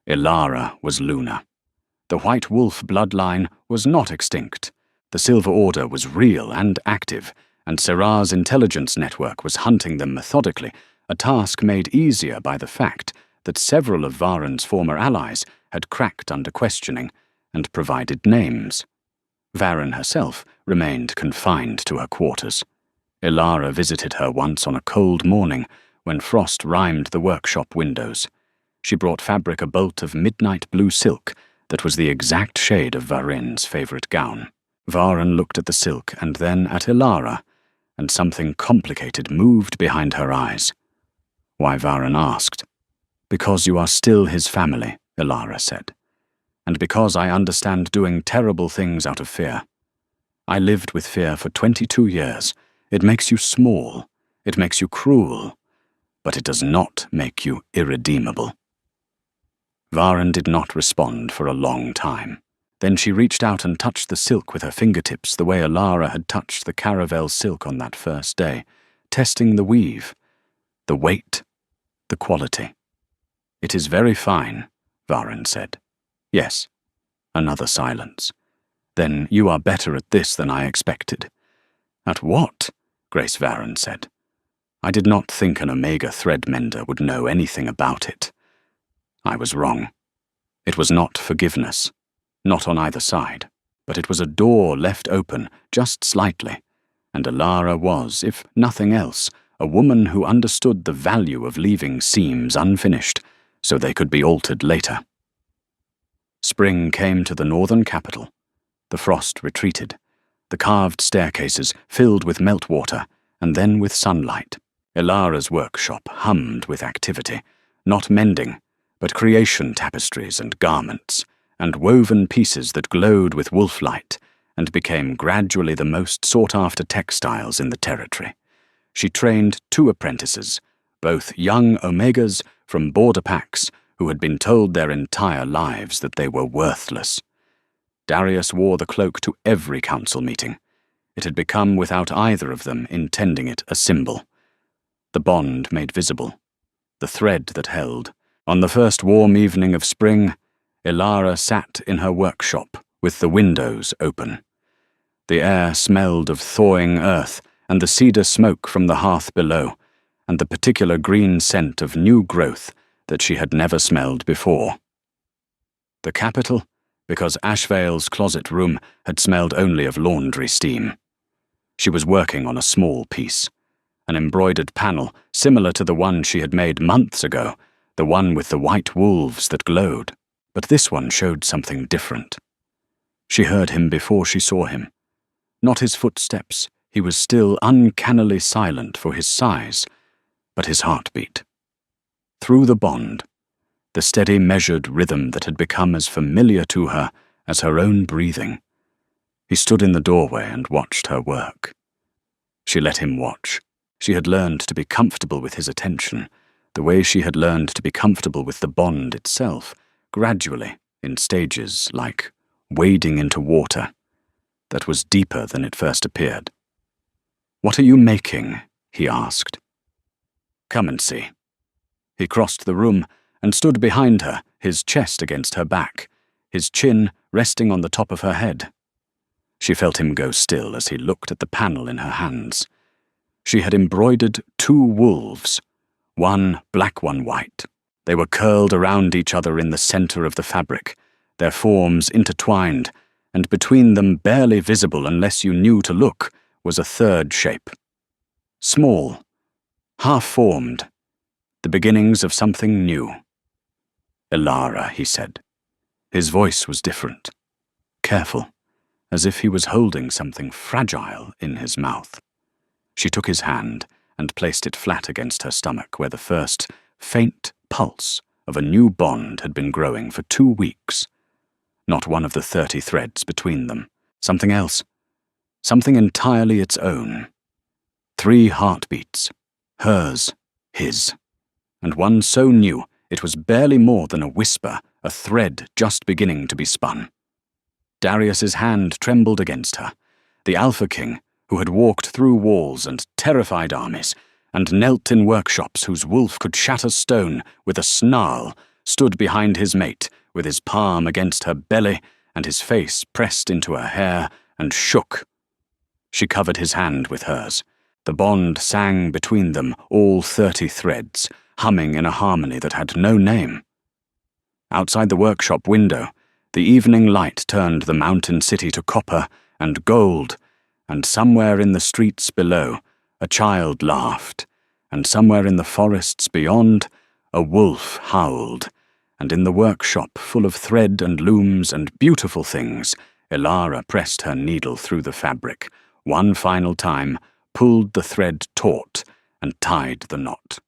Ilara was Luna. The White Wolf bloodline was not extinct. The Silver Order was real and active, and Serra's intelligence network was hunting them methodically, a task made easier by the fact that several of Varen's former allies had cracked under questioning and provided names. Varen herself remained confined to her quarters. Ilara visited her once on a cold morning when frost rimed the workshop windows. She brought fabric a bolt of midnight blue silk that was the exact shade of Varen's favorite gown. Varen looked at the silk and then at Ilara, and something complicated moved behind her eyes. Why, Varen asked. Because you are still his family, Ilara said. And because I understand doing terrible things out of fear. I lived with fear for 22 years. It makes you small. It makes you cruel. But it does not make you irredeemable. Varen did not respond for a long time. Then she reached out and touched the silk with her fingertips the way Ilara had touched the Caravel silk on that first day, testing the weave, the weight, the quality. It is very fine, Varen said. Yes. Another silence. Then you are better at this than I expected. At what? Grace Varen said. I did not think an Omega threadmender would know anything about it. I was wrong. It was not forgiveness, not on either side, but it was a door left open just slightly, and Ilara was, if nothing else, a woman who understood the value of leaving seams unfinished so they could be altered later. Spring came to the northern capital. The frost retreated. The carved staircases filled with meltwater, and then with sunlight. Ilara's workshop hummed with activity, not mending, but creation tapestries and garments, and woven pieces that glowed with wolf light, and became gradually the most sought-after textiles in the territory. She trained 2 apprentices, both young Omegas from border packs who had been told their entire lives that they were worthless. Darius wore the cloak to every council meeting. It had become, without either of them intending it, a symbol. The bond made visible. The thread that held. On the first warm evening of spring, Ilara sat in her workshop with the windows open. The air smelled of thawing earth and the cedar smoke from the hearth below, and the particular green scent of new growth that she had never smelled before. The capital, because Ashvale's closet room had smelled only of laundry steam. She was working on a small piece, an embroidered panel similar to the one she had made months ago, the one with the white wolves that glowed, but this one showed something different. She heard him before she saw him. Not his footsteps, he was still uncannily silent for his size, but his heartbeat. Through the bond, the steady measured rhythm that had become as familiar to her as her own breathing. He stood in the doorway and watched her work. She let him watch. She had learned to be comfortable with his attention, the way she had learned to be comfortable with the bond itself, gradually, in stages like wading into water, that was deeper than it first appeared. "What are you making?" he asked. "Come and see." He crossed the room and stood behind her, his chest against her back, his chin resting on the top of her head. She felt him go still as he looked at the panel in her hands. She had embroidered 2 wolves, one black, one white. They were curled around each other in the center of the fabric, their forms intertwined, and between them, barely visible unless you knew to look, was a third shape. Small, half-formed, the beginnings of something new. "Ilara," he said. His voice was different, careful. as if he was holding something fragile in his mouth. She took his hand and placed it flat against her stomach, where the first faint pulse of a new bond had been growing for 2 weeks. Not one of the 30 threads between them. Something else. Something entirely its own. 3 heartbeats. Hers, his. And one so new it was barely more than a whisper, a thread just beginning to be spun. Darius's hand trembled against her. The Alpha King, who had walked through walls and terrified armies, and knelt in workshops whose wolf could shatter stone with a snarl, stood behind his mate, with his palm against her belly and his face pressed into her hair, and shook. She covered his hand with hers. The bond sang between them, all 30 threads, humming in a harmony that had no name. Outside the workshop window, the evening light turned the mountain city to copper and gold, and somewhere in the streets below, a child laughed, and somewhere in the forests beyond, a wolf howled, and in the workshop full of thread and looms and beautiful things, Elara pressed her needle through the fabric, one final time, pulled the thread taut, and tied the knot.